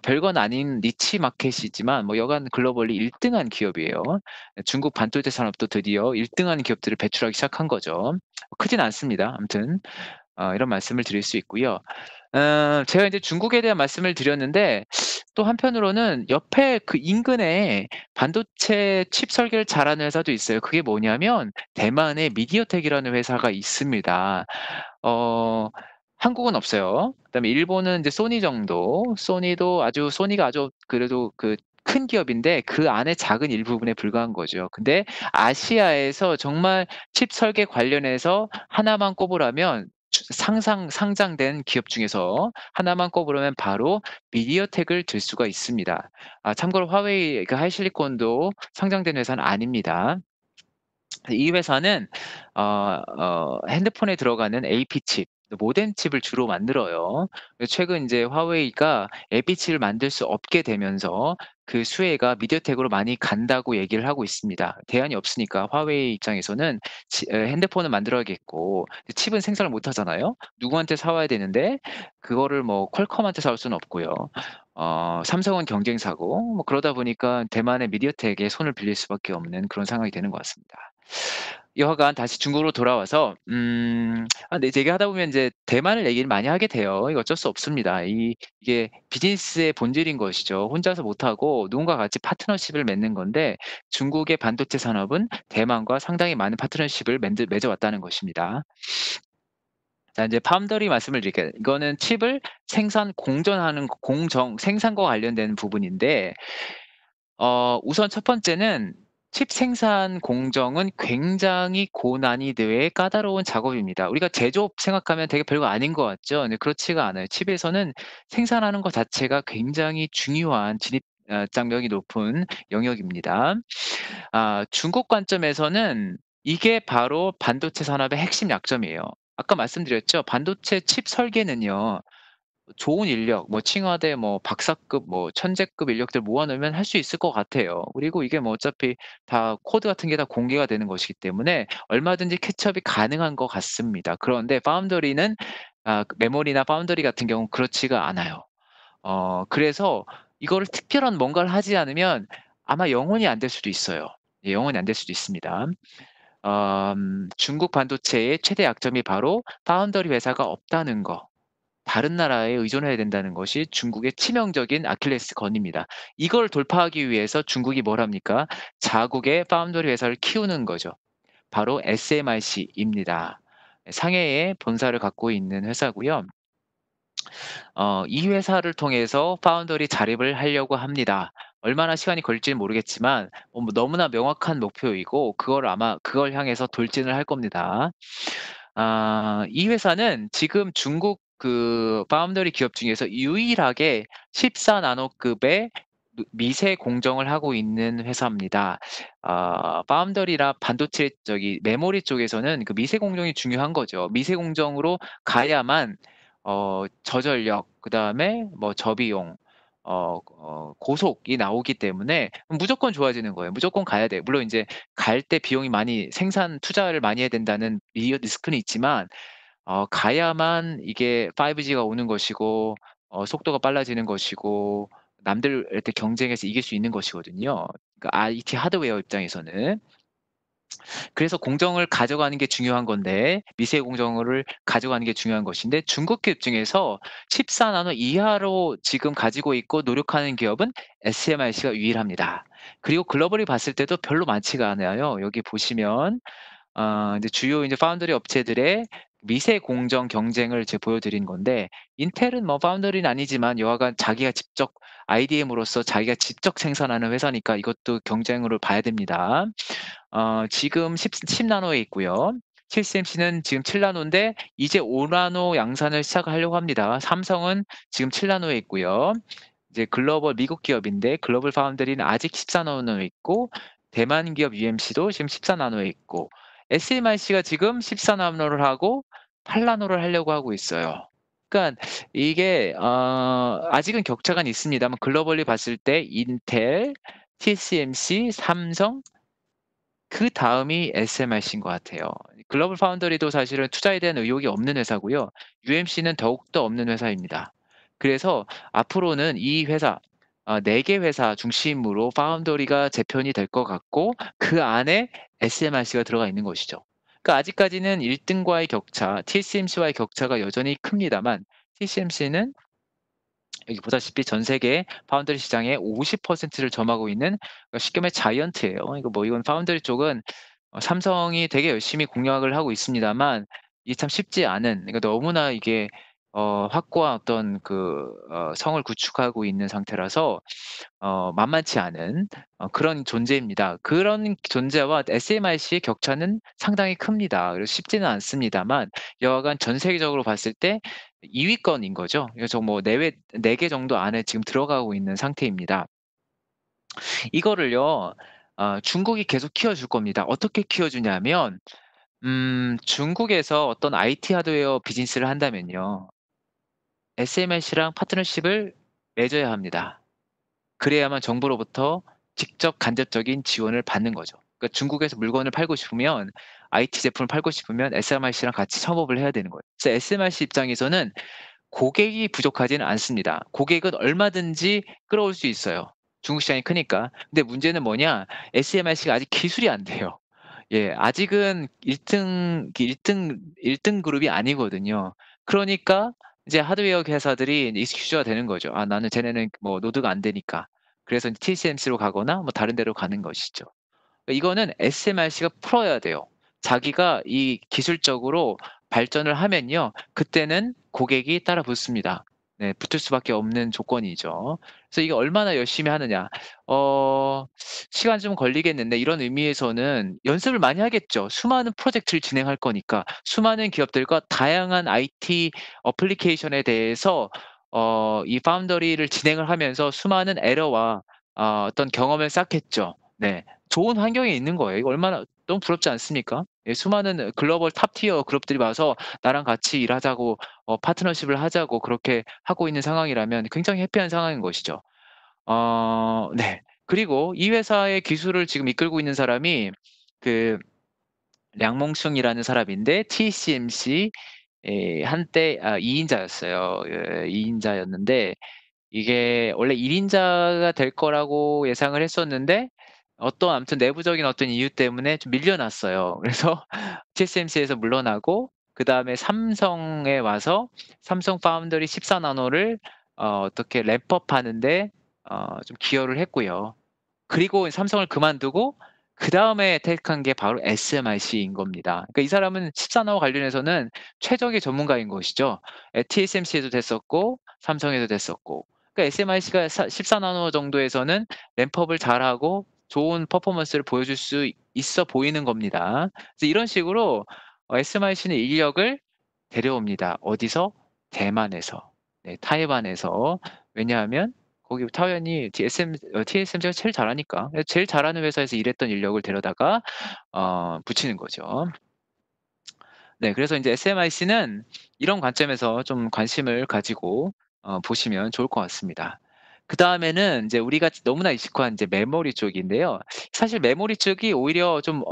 별건 아닌 니치 마켓이지만 뭐 여간 글로벌리 1 등한 기업이에요. 중국 반도체 산업도 드디어 1 등하는 기업들을 배출하기 시작한 거죠. 크진 않습니다. 아무튼 이런 말씀을 드릴 수 있고요. 제가 이제 중국에 대한 말씀을 드렸는데 또 한편으로는 옆에 그 인근에 반도체 칩 설계를 잘하는 회사도 있어요. 그게 뭐냐면 대만의 미디어텍이라는 회사가 있습니다. 어 한국은 없어요. 그다음에 일본은 이제 소니 정도. 소니가 아주 그래도 그 큰 기업인데 그 안에 작은 일부분에 불과한 거죠. 근데 아시아에서 정말 칩 설계 관련해서 하나만 꼽으라면 상장된 기업 중에서 하나만 꼽으라면 바로 미디어텍을 들 수가 있습니다. 참고로 화웨이 그 하이실리콘도 상장된 회사는 아닙니다. 이 회사는 핸드폰에 들어가는 AP 칩, 모뎀 칩을 주로 만들어요. 그래서 최근 이제 화웨이가 AP 칩을 만들 수 없게 되면서 그 수혜가 미디어텍으로 많이 간다고 얘기를 하고 있습니다. 대안이 없으니까 화웨이 입장에서는 핸드폰을 만들어야겠고 칩은 생산을 못 하잖아요. 누구한테 사 와야 되는데 그거를 뭐 퀄컴한테 사올 수는 없고요. 삼성은 경쟁사고 뭐 그러다 보니까 대만의 미디어텍에 손을 빌릴 수밖에 없는 그런 상황이 되는 것 같습니다. 여하간 다시 중국으로 돌아와서 근데 얘기하다 보면 인제 대만을 얘기를 많이 하게 돼요. 이거 어쩔 수 없습니다. 이게 비즈니스의 본질인 것이죠. 혼자서 못하고 누군가 같이 파트너십을 맺는 건데 중국의 반도체 산업은 대만과 상당히 많은 파트너십을 맺어 왔다는 것입니다. 자 인제 파운더리 말씀을 드릴게요. 이거는 칩을 공정하는 생산과 관련된 부분인데 우선 첫 번째는 칩 생산 공정은 굉장히 고난이도의 까다로운 작업입니다. 우리가 제조업 생각하면 되게 별거 아닌 것 같죠? 근데 그렇지가 않아요. 칩에서는 생산하는 것 자체가 굉장히 중요한 장벽이 높은 영역입니다. 중국 관점에서는 이게 바로 반도체 산업의 핵심 약점이에요. 아까 말씀드렸죠? 반도체 칩 설계는요. 좋은 인력 뭐 칭화대 뭐 박사급 뭐 천재급 인력들 모아 놓으면 할 수 있을 것 같아요. 그리고 이게 뭐 어차피 다 코드 같은 게 다 공개가 되는 것이기 때문에 얼마든지 캐치업이 가능한 것 같습니다. 그런데 파운더리는 그 메모리나 파운더리 같은 경우는 그렇지가 않아요. 그래서 이거를 특별한 뭔가를 하지 않으면 아마 영원히 안 될 수도 있어요. 예 영원히 안 될 수도 있습니다. 중국 반도체의 최대 약점이 바로 파운더리 회사가 없다는 거. 다른 나라에 의존해야 된다는 것이 중국의 치명적인 아킬레스건입니다. 이걸 돌파하기 위해서 중국이 뭘 합니까? 자국의 파운드리 회사를 키우는 거죠. 바로 SMIC입니다. 상해에 본사를 갖고 있는 회사고요. 이 회사를 통해서 파운더리 자립을 하려고 합니다. 얼마나 시간이 걸릴지는 모르겠지만 뭐 너무나 명확한 목표이고 그걸 향해서 돌진을 할 겁니다. 이 회사는 지금 중국 그 파운더리 기업 중에서 유일하게 14 나노급의 미세 공정을 하고 있는 회사입니다. 파운더리나 반도체 메모리 쪽에서는 그 미세 공정이 중요한 거죠. 미세 공정으로 가야만 저전력 그다음에 뭐 저비용 고속이 나오기 때문에 무조건 좋아지는 거예요. 무조건 가야 돼요. 물론 인제 갈 때 비용이 많이 생산 투자를 많이 해야 된다는 리스크는 있지만 가야만 이게 5G가 오는 것이고 속도가 빨라지는 것이고 남들한테 경쟁해서 이길 수 있는 것이거든요. 그러니까 IT 하드웨어 입장에서는. 그래서 공정을 가져가는 게 중요한 건데 미세 공정을 가져가는 게 중요한 것인데 중국 기업 중에서 14 나노 이하로 지금 가지고 있고 노력하는 기업은 SMIC가 유일합니다. 그리고 글로벌리 봤을 때도 별로 많지가 않아요. 여기 보시면 이제 주요 이제 파운드리 업체들의 미세 공정 경쟁을 제가 보여드린 건데 인텔은 뭐 파운드리는 아니지만 여하간 자기가 직접 IDM으로서 자기가 직접 생산하는 회사니까 이것도 경쟁으로 봐야 됩니다. 지금 10 나노에 있고요. TSMC는 지금 7 나노인데 이제 5 나노 양산을 시작하려고 합니다. 삼성은 지금 7 나노에 있고요. 이제 글로벌 미국 기업인데 글로벌 파운드리는 아직 14 나노에 있고 대만 기업 UMC도 지금 14 나노에 있고 SMIC가 지금 14 나노를 하고 8 나노를 하려고 하고 있어요. 그러니까 이게 아직은 격차가 있습니다만 글로벌리 봤을 때 인텔, TSMC, 삼성 그다음이 SMIC인 것 같아요. 글로벌 파운더리도 사실은 투자에 대한 의욕이 없는 회사고요. UMC는 더욱더 없는 회사입니다. 그래서 앞으로는 이 회사 4개 회사 중심으로 파운더리가 재편이 될 것 같고 그 안에 SMIC가 들어가 있는 것이죠. 그러니까 아직까지는 1 등과의 격차, TSMC와의 격차가 여전히 큽니다만 TSMC는 여기 보다시피 전 세계 파운드리 시장의 50%를 점하고 있는 쉽게 말해 자이언트예요. 이거 뭐 이건 파운드리 쪽은 삼성이 되게 열심히 공략을 하고 있습니다만 이게 참 쉽지 않은 그러니까 너무나 이게 확고한 어떤 성을 구축하고 있는 상태라서 만만치 않은 그런 존재입니다. 그런 존재와 SMIC의 격차는 상당히 큽니다. 그래서 쉽지는 않습니다만 여하간 전 세계적으로 봤을 때 2 위권인 거죠. 그래서 뭐 내외 4개 정도 안에 지금 들어가고 있는 상태입니다. 이거를요 중국이 계속 키워줄 겁니다. 어떻게 키워주냐면 중국에서 어떤 IT 하드웨어 비즈니스를 한다면요. SMIC랑 파트너십을 맺어야 합니다. 그래야만 정부로부터 직접 간접적인 지원을 받는 거죠. 그러니까 중국에서 물건을 팔고 싶으면 IT 제품을 팔고 싶으면 SMIC랑 같이 협업을 해야 되는 거예요. 그래서 SMIC 입장에서는 고객이 부족하지는 않습니다. 고객은 얼마든지 끌어올 수 있어요. 중국 시장이 크니까. 근데 문제는 뭐냐? SMIC가 아직 기술이 안 돼요. 예. 아직은 1등 그룹이 아니거든요. 그러니까 이제 하드웨어 회사들이 이제 익스큐즈가 되는 거죠. '아 나는 쟤네는 뭐 노드가 안 되니까.' 그래서 이제 TSMC로 가거나 뭐 다른 데로 가는 것이죠. 이거는 SMRC가 풀어야 돼요. 자기가 이 기술적으로 발전을 하면요. 그때는 고객이 따라 붙습니다. 네. 붙을 수밖에 없는 조건이죠. 그래서 이게 얼마나 열심히 하느냐. 시간 좀 걸리겠는데 이런 의미에서는 연습을 많이 하겠죠. 수많은 프로젝트를 진행할 거니까. 수많은 기업들과 다양한 IT 어플리케이션에 대해서 이 파운더리를 진행을 하면서 수많은 에러와 어떤 경험을 쌓겠죠. 네. 좋은 환경에 있는 거예요. 이거 얼마나 너무 부럽지 않습니까? 예 수많은 글로벌 탑 티어 그룹들이 와서 나랑 같이 일하자고 파트너십을 하자고 그렇게 하고 있는 상황이라면 굉장히 해피한 상황인 것이죠. 네. 그리고 이 회사의 기술을 지금 이끌고 있는 사람이 그 량몽숭이라는 사람인데 TSMC 한때 2 인자였어요. 2 인자였는데 이게 원래 1 인자가 될 거라고 예상을 했었는데 어떤 아무튼 내부적인 어떤 이유 때문에 좀 밀려났어요. 그래서 TSMC에서 물러나고 그다음에 삼성에 와서 삼성 파운드리 14 나노를 어떻게 램프업 하는 데 좀 기여를 했고요. 그리고 삼성을 그만두고 그다음에 택한 게 바로 SMIC인 겁니다. 그러니까 이 사람은 14 나노 관련해서는 최적의 전문가인 것이죠. TSMC에도 됐었고 삼성에도 됐었고. 그러니까 SMIC가 14 나노 정도에서는 램프업을 잘하고 좋은 퍼포먼스를 보여줄 수 있어 보이는 겁니다. 그래서 이런 식으로 SMIC는 인력을 데려옵니다. 어디서? 대만에서. 네 타이완에서. 왜냐하면 거기 타이완이 TSMC가 제일 잘하니까. 제일 잘하는 회사에서 일했던 인력을 데려다가 붙이는 거죠. 네 그래서 인제 SMIC는 이런 관점에서 좀 관심을 가지고 보시면 좋을 것 같습니다. 그다음에는 이제 우리가 너무나 익숙한 이제 메모리 쪽인데요. 사실 메모리 쪽이 오히려 좀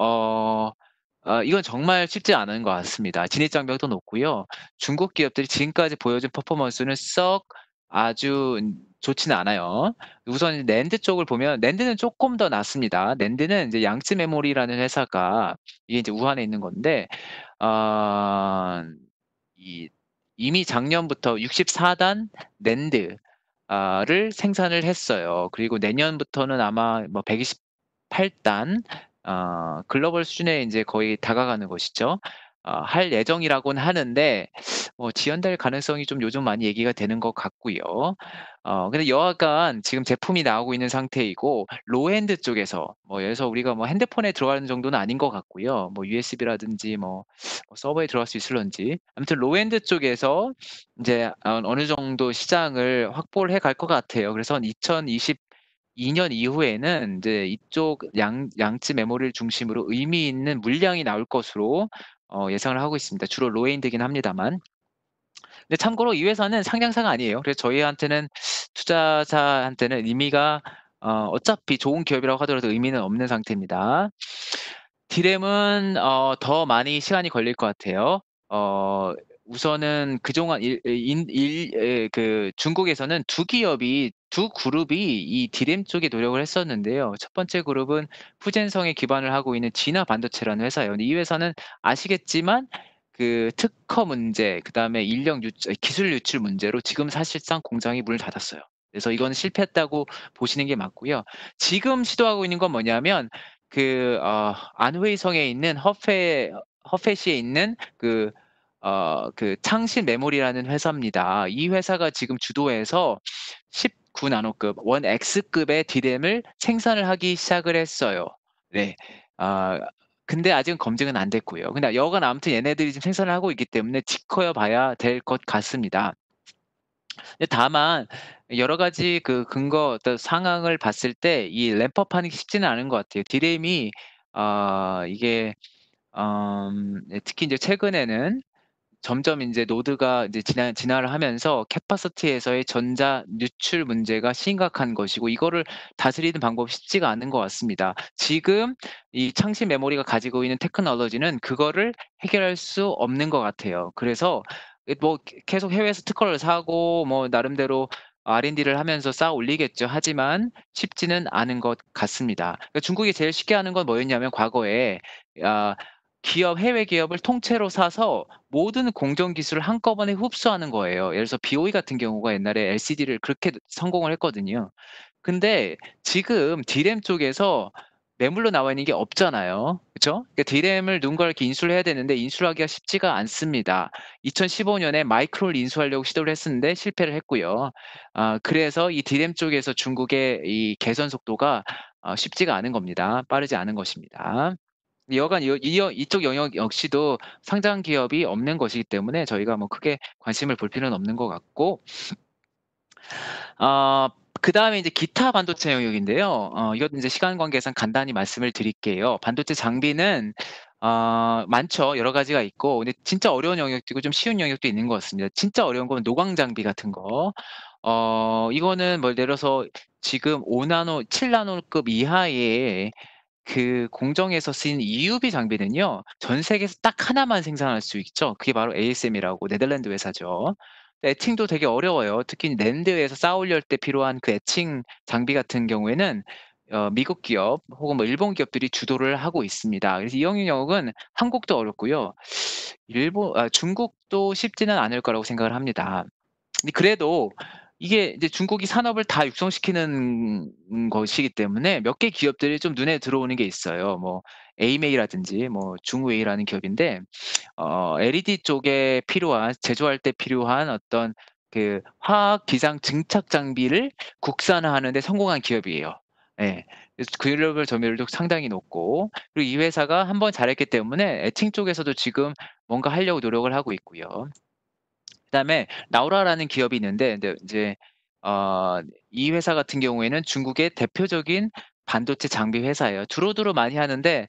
이건 정말 쉽지 않은 것 같습니다. 진입 장벽도 높고요. 중국 기업들이 지금까지 보여준 퍼포먼스는 썩 아주 좋지는 않아요. 우선 낸드 쪽을 보면 낸드는 쪼끔 더 낫습니다. 낸드는 이제 양쯔 메모리라는 회사가 이게 이제 우한에 있는 건데 어 이 이미 작년부터 64단 낸드 를 생산을 했어요. 그리고 내년부터는 아마 뭐 128단 글로벌 수준에 인제 거의 다가가는 것이죠. 할 예정이라고는 하는데 지연될 가능성이 좀 요즘 많이 얘기가 되는 것 같고요. 근데 여하간 지금 제품이 나오고 있는 상태이고 로우엔드 쪽에서 예를 들어서 우리가 뭐 핸드폰에 들어가는 정도는 아닌 것 같고요. 뭐 USB라든지 서버에 들어갈 수 있을런지. 아무튼 로우엔드 쪽에서 인제 어느 정도 시장을 확보를 해 갈 것 같아요. 그래서 한 2022년 이후에는 인제 이쪽 양쯔 메모리를 중심으로 의미 있는 물량이 나올 것으로 예상을 하고 있습니다. 주로 로우엔드이긴 합니다만. 근데 참고로 이 회사는 상장사가 아니에요. 그래서 저희한테는 투자자한테는 의미가 어차피 좋은 기업이라고 하더라도 의미는 없는 상태입니다. 디램은 더 많이 시간이 걸릴 것 같아요. 어 우선은 그동안 중국에서는 두 그룹이 이 디램 쪽에 노력을 했었는데요. 첫 번째 그룹은 후젠성에 기반을 하고 있는 진화 반도체라는 회사예요. 근데 이 회사는 아시겠지만 그 특허 문제 그다음에 기술 유출 문제로 지금 사실상 공장이 문을 닫았어요. 그래서 이거는 실패했다고 보시는 게 맞고요. 지금 시도하고 있는 건 뭐냐면 안후이성에 있는 허페시에 있는 창신 메모리라는 회사입니다. 이 회사가 지금 주도해서 19 나노급 1X급의 D램을 생산을 하기 시작을 했어요. 네. 아 근데 아직은 검증은 안 됐고요. 근데 여하간 아무튼 얘네들이 지금 생산을 하고 있기 때문에 지켜야 봐야 될 것 같습니다. 근데 다만 여러 가지 어떤 상황을 봤을 때 이 램프업하는 게 쉽지는 않은 것 같아요. 디램이 이게 네, 특히 인제 최근에는 점점 인제 노드가 이제 진화를 하면서 캐파시티에서의 전자 누출 문제가 심각한 것이고 이거를 다스리는 방법이 쉽지가 않은 것 같습니다. 지금 이 창신 메모리가 가지고 있는 테크놀로지는 그거를 해결할 수 없는 것 같아요. 그래서 계속 해외에서 특허를 사고 나름대로 R&D를 하면서 쌓아 올리겠죠. 하지만 쉽지는 않은 것 같습니다. 그러니까 중국이 제일 쉽게 하는 건 뭐였냐면 과거에 아 해외 기업을 통째로 사서 모든 공정 기술을 한꺼번에 흡수하는 거예요. 예를 들어서 BOE 같은 경우가 옛날에 LCD를 그렇게 성공을 했거든요. 근데 지금 D램 쪽에서 매물로 나와 있는 게 없잖아요. 그쵸? 그러니까 D램을 누군가 이렇게 인수를 해야 되는데 인수하기가 쉽지가 않습니다. 2015 년에 마이크론을 인수하려고 시도를 했었는데 실패를 했고요. 그래서 이 D램 쪽에서 중국의 이 개선 속도가 쉽지가 않은 겁니다. 빠르지 않은 것입니다. 여간 이쪽 영역 역시도 상장 기업이 없는 것이기 때문에 저희가 크게 관심을 볼 필요는 없는 것 같고 어 그다음에 이제 기타 반도체 영역인데요. 이것도 인제 시간 관계상 간단히 말씀을 드릴게요. 반도체 장비는 많죠. 여러 가지가 있고 근데 진짜 어려운 영역도 있고 좀 쉬운 영역도 있는 것 같습니다. 진짜 어려운 건 노광 장비 같은 거. 이거는 예를 들어서 지금 5 나노, 7 나노급 이하의 공정에서 쓰이는 EUV 장비는요. 전 세계에서 딱 하나만 생산할 수 있죠. 그게 바로 ASM이라고 네덜란드 회사죠. 에칭도 되게 어려워요. 특히 낸드에서 쌓아 올릴 때 필요한 그 에칭 장비 같은 경우에는 미국 기업 혹은 일본 기업들이 주도를 하고 있습니다. 그래서 이 영역은 한국도 어렵고요. 중국도 쉽지는 않을 거라고 생각을 합니다. 근데 그래도 이게 이제 중국이 산업을 다 육성시키는 것이기 때문에 몇 개 기업들이 좀 눈에 들어오는 게 있어요. 에이메이라든지 중웨이라는 기업인데 LED 쪽에 필요한 제조할 때 필요한 어떤 화학 기상 증착 장비를 국산화하는 데 성공한 기업이에요. 예. 그래서 글로벌 점유율도 상당히 높고 그리고 이 회사가 한번 잘했기 때문에 애칭 쪽에서도 지금 뭔가 하려고 노력을 하고 있고요. 그다음에 나우라라는 기업이 있는데 근데 이제 어 이 회사 같은 경우에는 중국의 대표적인 반도체 장비 회사예요. 두루두루 많이 하는데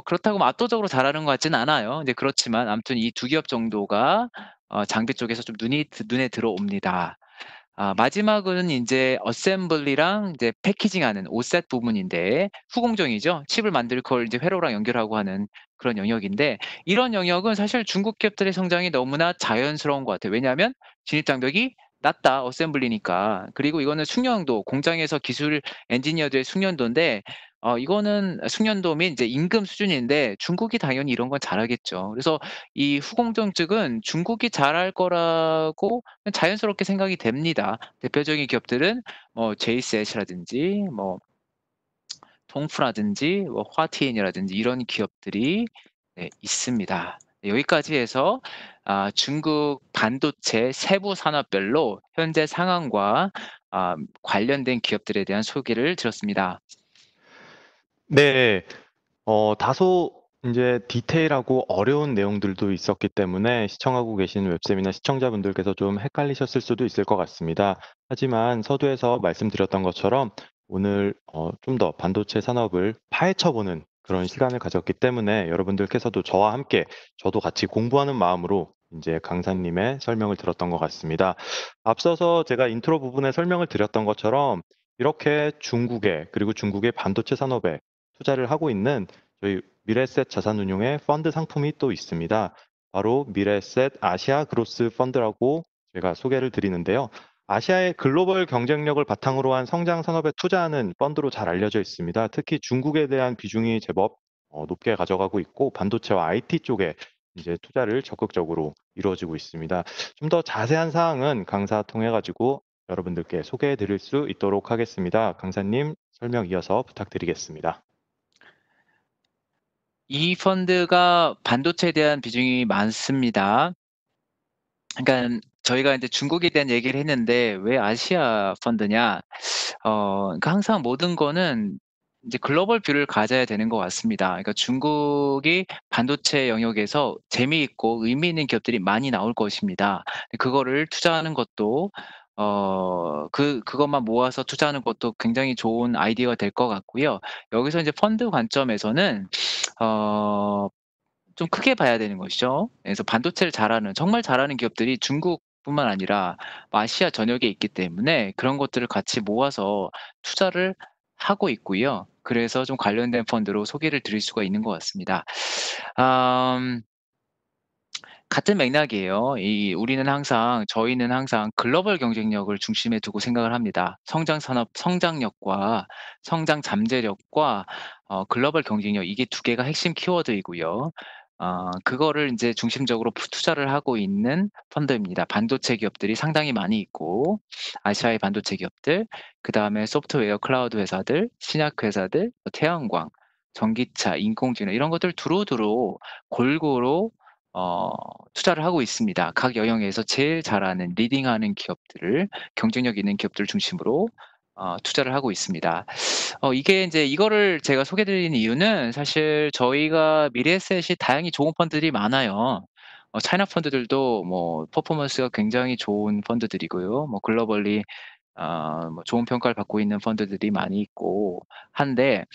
그렇다고 압도적으로 잘하는 것 같지는 않아요. 근데 그렇지만 아무튼 이 두 기업 정도가 장비 쪽에서 좀 눈에 들어옵니다. 마지막은 이제 어셈블리랑 이제 패키징하는 오셋 부분인데 후공정이죠. 칩을 만들 걸 이제 회로랑 연결하고 하는 그런 영역인데 이런 영역은 사실 중국 기업들의 성장이 너무나 자연스러운 것 같아요. 왜냐하면 진입 장벽이 낮다, 어셈블리니까. 그리고 이거는 숙련도, 공장에서 기술 엔지니어들의 숙련도인데 이거는 숙련도 및 이제 임금 수준인데 중국이 당연히 이런 건 잘하겠죠. 그래서 이 후공정 측은 중국이 잘할 거라고 자연스럽게 생각이 됩니다. 대표적인 기업들은 뭐 제이셋이라든지 뭐 통프라든지 뭐 화티엔이라든지 이런 기업들이 네, 있습니다. 네, 여기까지 해서 중국 반도체 세부 산업별로 현재 상황과 관련된 기업들에 대한 소개를 드렸습니다. 네, 다소 이제 디테일하고 어려운 내용들도 있었기 때문에 시청하고 계신 웹세미나 시청자분들께서 좀 헷갈리셨을 수도 있을 것 같습니다. 하지만 서두에서 말씀드렸던 것처럼 오늘 좀 더 반도체 산업을 파헤쳐보는 그런 시간을 가졌기 때문에 여러분들께서도 저와 함께 저도 같이 공부하는 마음으로 이제 강사님의 설명을 들었던 것 같습니다. 앞서서 제가 인트로 부분에 설명을 드렸던 것처럼 이렇게 중국에 그리고 중국의 반도체 산업에 투자를 하고 있는 저희 미래에셋 자산운용의 펀드 상품이 또 있습니다. 바로 미래에셋 아시아 그로스 펀드라고 제가 소개를 드리는데요. 아시아의 글로벌 경쟁력을 바탕으로 한 성장 산업에 투자하는 펀드로 잘 알려져 있습니다. 특히 중국에 대한 비중이 제법 높게 가져가고 있고 반도체와 IT 쪽에 이제 투자를 적극적으로 이루어지고 있습니다. 좀 더 자세한 사항은 강사 통해 가지고 여러분들께 소개해 드릴 수 있도록 하겠습니다. 강사님 설명 이어서 부탁드리겠습니다. 이 펀드가 반도체에 대한 비중이 많습니다. 그러니까 저희가 이제 중국에 대한 얘기를 했는데 왜 아시아 펀드냐? 그러니까 항상 모든 거는 이제 글로벌 뷰를 가져야 되는 것 같습니다. 그러니까 중국이 반도체 영역에서 재미있고 의미 있는 기업들이 많이 나올 것입니다. 그거를 투자하는 것도 그것만 모아서 투자하는 것도 굉장히 좋은 아이디어가 될 것 같고요. 여기서 이제 펀드 관점에서는 어 좀 크게 봐야 되는 것이죠. 그래서 반도체를 잘하는 정말 잘하는 기업들이 중국뿐만 아니라 아시아 전역에 있기 때문에 그런 것들을 같이 모아서 투자를 하고 있고요. 그래서 좀 관련된 펀드로 소개를 드릴 수가 있는 것 같습니다. 음 같은 맥락이에요. 저희는 항상 글로벌 경쟁력을 중심에 두고 생각을 합니다. 성장 산업 성장력과 성장 잠재력과 글로벌 경쟁력 이게 두 개가 핵심 키워드이고요. 그거를 인제 중심적으로 투자를 하고 있는 펀드입니다. 반도체 기업들이 상당히 많이 있고 아시아의 반도체 기업들, 그다음에 소프트웨어 클라우드 회사들, 신약 회사들, 태양광, 전기차, 인工지능 이런 것들 두루두루 골고루 어 투자를 하고 있습니다. 각 영역에서 제일 잘하는 리딩하는 기업들을 경쟁력 있는 기업들을 중심으로 투자를 하고 있습니다. 이게 인제 이거를 제가 소개 드리는 이유는 사실 저희가 미래에셋이 다행히 좋은 펀드들이 많아요. 차이나 펀드들도 뭐 퍼포먼스가 굉장히 좋은 펀드들이고요. 뭐 글로벌리 뭐 좋은 평가를 받고 있는 펀드들이 많이 있고 한데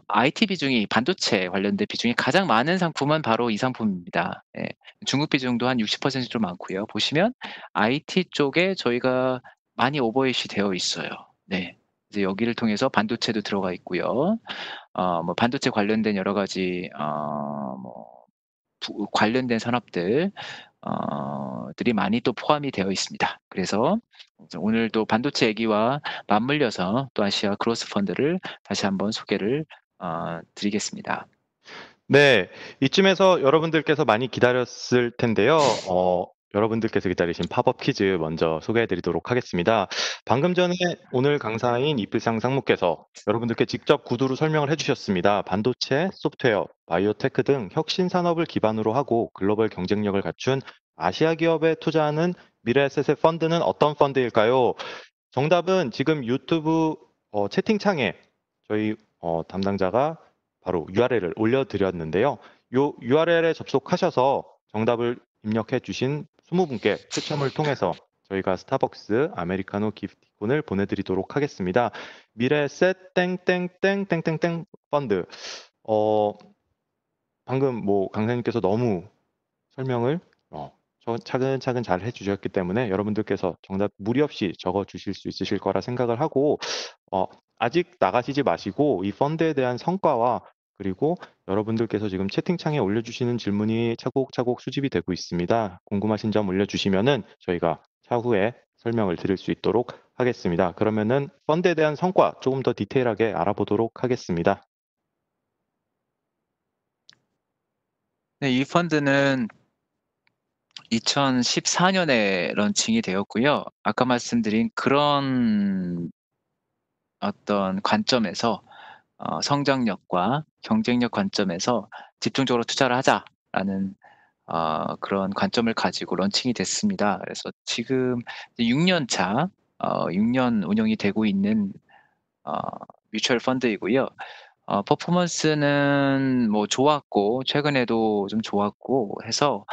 IT 비중이 반도체 관련된 비중이 가장 많은 상품은 바로 이 상품입니다. 예. 중국 비중도 한 60% 좀 많고요. 보시면 IT 쪽에 저희가 많이 오버웨이트 되어 있어요. 네. 이제 여기를 통해서 반도체도 들어가 있고요. 뭐 반도체 관련된 여러 가지 뭐 관련된 산업들 들이 많이 또 포함이 되어 있습니다. 그래서 이제 오늘 또 반도체 얘기와 맞물려서 또 아시아 그로스 펀드를 다시 한번 소개를 드리겠습니다. 네, 이쯤에서 여러분들께서 많이 기다렸을 텐데요. 여러분들께서 기다리신 팝업 퀴즈 먼저 소개해 드리도록 하겠습니다. 방금 전에 오늘 강사인 이필상 상무께서 여러분들께 직접 구두로 설명을 해주셨습니다. 반도체, 소프트웨어, 바이오테크 등 혁신 산업을 기반으로 하고 글로벌 경쟁력을 갖춘 아시아 기업에 투자하는 미래에셋의 펀드는 어떤 펀드일까요? 정답은 지금 유튜브 채팅창에 저희 담당자가 바로 URL을 올려드렸는데요. 이 URL에 접속하셔서 정답을 입력해 주신 20분께 추첨을 통해서 저희가 스타벅스 아메리카노 기프티콘을 보내드리도록 하겠습니다. 미래셋 땡땡땡땡땡땡 펀드. 어, 방금 뭐 강사님께서 너무 설명을 차근차근 잘 해주셨기 때문에 여러분들께서 정답 무리 없이 적어주실 수 있으실 거라 생각을 하고 어, 아직 나가시지 마시고 이 펀드에 대한 성과와 그리고 여러분들께서 지금 채팅창에 올려주시는 질문이 차곡차곡 수집이 되고 있습니다. 궁금하신 점 올려주시면은 저희가 차후에 설명을 드릴 수 있도록 하겠습니다. 그러면은 펀드에 대한 성과 조금 더 디테일하게 알아보도록 하겠습니다. 네, 이 펀드는 2014년에 런칭이 되었고요. 아까 말씀드린 그런 어떤 관점에서 성장력과 경쟁력 관점에서 집중적으로 투자를 하자라는 그런 관점을 가지고 런칭이 됐습니다. 그래서 지금 6년 차, 6년 운영이 되고 있는 어, 뮤추얼 펀드이고요. 퍼포먼스는 뭐 좋았고 최근에도 좀 좋았고 해서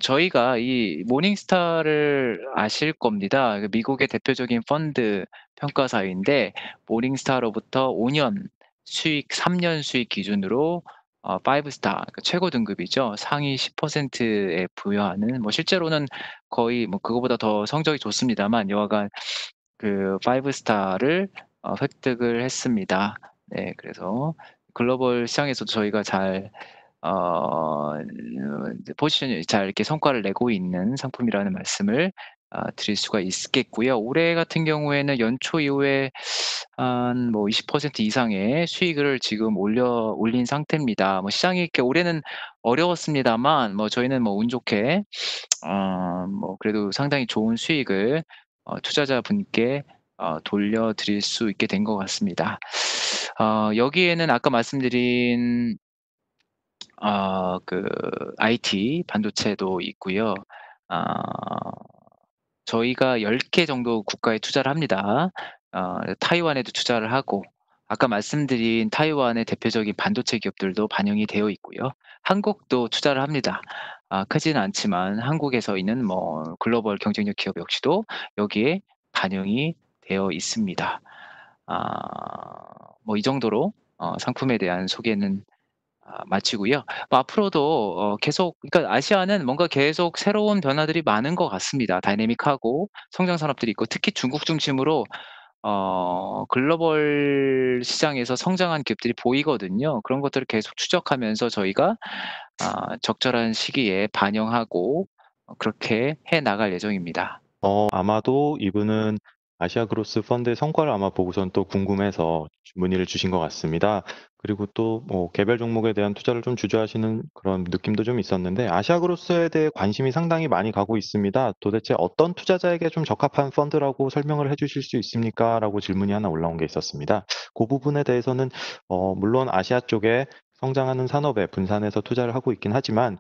저희가 이 모닝스타를 아실 겁니다. 그 미국의 대표적인 펀드 평가사인데 모닝스타로부터 5년 수익, 3년 수익 기준으로 5스타, 그러니까 최고 등급이죠. 상위 10%에 부여하는 뭐 실제로는 거의 뭐 그거보다 더 성적이 좋습니다만 여하간 그 5스타를 획득을 했습니다. 네, 그래서 글로벌 시장에서도 저희가 잘 이제 포지션이 잘 이렇게 성과를 내고 있는 상품이라는 말씀을 드릴 수가 있겠고요. 올해 같은 경우에는 연초 이후에 한 뭐 20% 이상의 수익을 지금 올린 상태입니다. 뭐 시장이 이렇게 올해는 어려웠습니다만 뭐 저희는 뭐 운 좋게 뭐 그래도 상당히 좋은 수익을 투자자분께 돌려드릴 수 있게 된 것 같습니다. 여기에는 아까 말씀드린 그 IT 반도체도 있고요. 아 저희가 10개 정도 국가에 투자를 합니다. 타이완에도 투자를 하고 아까 말씀드린 타이완의 대표적인 반도체 기업들도 반영이 되어 있고요. 한국도 투자를 합니다. 크지는 않지만 한국에서 있는 뭐 글로벌 경쟁력 기업 역시도 여기에 반영이 되어 있습니다. 뭐 이 정도로 상품에 대한 소개는 마치고요. 뭐 앞으로도 계속 그러니까 아시아는 뭔가 계속 새로운 변화들이 많은 것 같습니다. 다이내믹하고 성장 산업들이 있고 특히 중국 중심으로 글로벌 시장에서 성장한 기업들이 보이거든요. 그런 것들을 계속 추적하면서 저희가 적절한 시기에 반영하고 그렇게 해 나갈 예정입니다. 아마도 이분은 아시아 그로스 펀드의 성과를 아마 보고선 또 궁금해서 문의를 주신 것 같습니다. 그리고 또 뭐 개별 종목에 대한 투자를 좀 주저하시는 그런 느낌도 좀 있었는데 아시아 그로스에 대해 관심이 상당히 많이 가고 있습니다. 도대체 어떤 투자자에게 좀 적합한 펀드라고 설명을 해주실 수 있습니까? 라고 질문이 하나 올라온 게 있었습니다. 그 부분에 대해서는 물론 아시아 쪽에 성장하는 산업에 분산해서 투자를 하고 있긴 하지만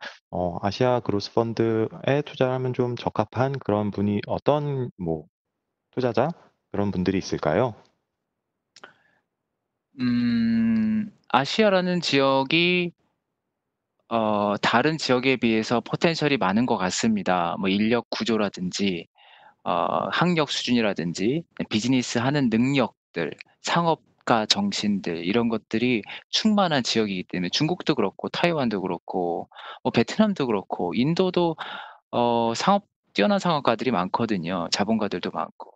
아시아 그로스 펀드에 투자를 하면 좀 적합한 그런 분이 어떤 뭐 투자자 그런 분들이 있을까요? 아시아라는 지역이 다른 지역에 비해서 포텐셜이 많은 것 같습니다. 뭐 인력 구조라든지 학력 수준이라든지 비즈니스 하는 능력들, 상업가 정신들 이런 것들이 충만한 지역이기 때문에 중국도 그렇고 타이완도 그렇고 뭐 베트남도 그렇고 인도도 뛰어난 상업가들이 많거든요. 자본가들도 많고.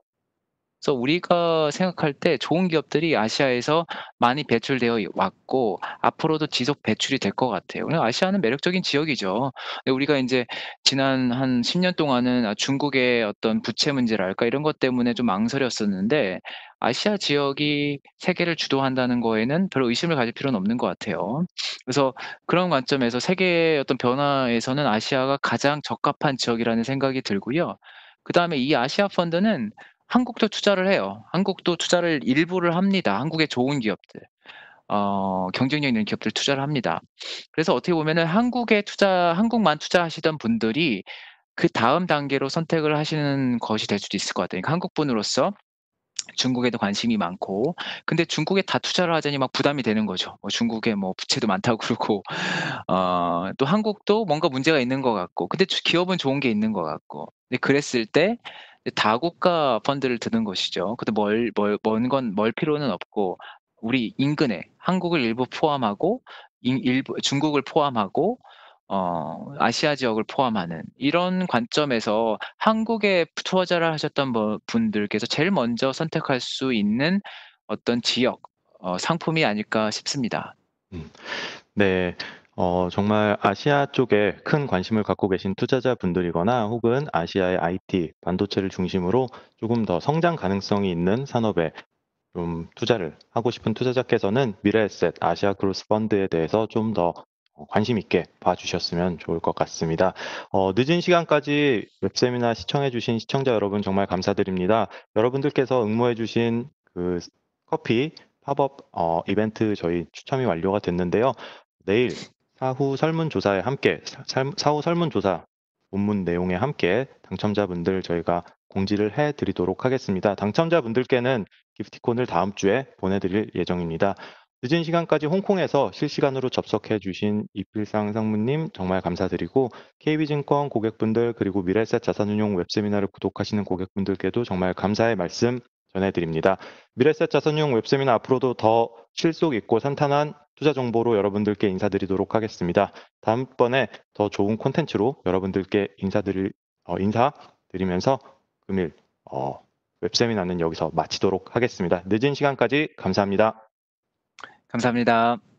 그래서 우리가 생각할 때 좋은 기업들이 아시아에서 많이 배출되어 왔고 앞으로도 지속 배출이 될 것 같아요. 그냥 아시아는 매력적인 지역이죠. 근데 우리가 인제 지난 한 10년 동안은 중국의 어떤 부채 문제랄까 이런 것 때문에 좀 망설였었는데 아시아 지역이 세계를 주도한다는 거에는 별 의심을 가질 필요는 없는 것 같아요. 그래서 그런 관점에서 세계의 어떤 변화에서는 아시아가 가장 적합한 지역이라는 생각이 들고요. 그다음에 이 아시아 펀드는 한국도 투자를 해요. 한국도 투자를 일부를 합니다. 한국의 좋은 기업들. 경쟁력 있는 기업들 투자를 합니다. 그래서 어떻게 보면은 한국만 투자하시던 분들이 그다음 단계로 선택을 하시는 것이 될 수도 있을 것 같아요. 그러니까 한국 분으로서 중국에도 관심이 많고 근데 중국에 다 투자를 하자니 막 부담이 되는 거죠. 중국에 뭐 부채도 많다고 그러고 또 한국도 뭔가 문제가 있는 것 같고 근데 기업은 좋은 게 있는 것 같고. 근데 그랬을 때 이제 다국가 펀드를 드는 것이죠. 근데 먼 필요는 없고 우리 인근에 한국을 일부 포함하고 일부 중국을 포함하고 아시아 지역을 포함하는 이런 관점에서 한국에 투자를 하셨던 분들께서 제일 먼저 선택할 수 있는 어떤 지역, 상품이 아닐까 싶습니다. 음. 네. 정말 아시아 쪽에 큰 관심을 갖고 계신 투자자분들이거나 혹은 아시아의 IT, 반도체를 중심으로 조금 더 성장 가능성이 있는 산업에 좀 투자를 하고 싶은 투자자께서는 미래에셋 아시아 그로스 펀드에 대해서 좀 더 관심 있게 봐주셨으면 좋을 것 같습니다. 늦은 시간까지 웹세미나 시청해주신 시청자 여러분 정말 감사드립니다. 여러분들께서 응모해주신 그 커피 팝업 이벤트 저희 추첨이 완료가 됐는데요. 내일 사후 설문조사에 함께 사후 설문조사 본문 내용에 함께 당첨자분들 저희가 공지를 해드리도록 하겠습니다. 당첨자분들께는 기프티콘을 다음 주에 보내드릴 예정입니다. 늦은 시간까지 홍콩에서 실시간으로 접속해 주신 이필상 상무님 정말 감사드리고 KB증권 고객분들 그리고 미래에셋 자산운용 웹세미나를 구독하시는 고객분들께도 정말 감사의 말씀 전해드립니다. 미래에셋 자산운용 웹세미나 앞으로도 더 실속 있고 산탄한 투자 정보로 여러분들께 인사드리도록 하겠습니다. 다음번에 더 좋은 콘텐츠로 여러분들께 인사드리면서 금일 웹세미나는 여기서 마치도록 하겠습니다. 늦은 시간까지 감사합니다. 감사합니다.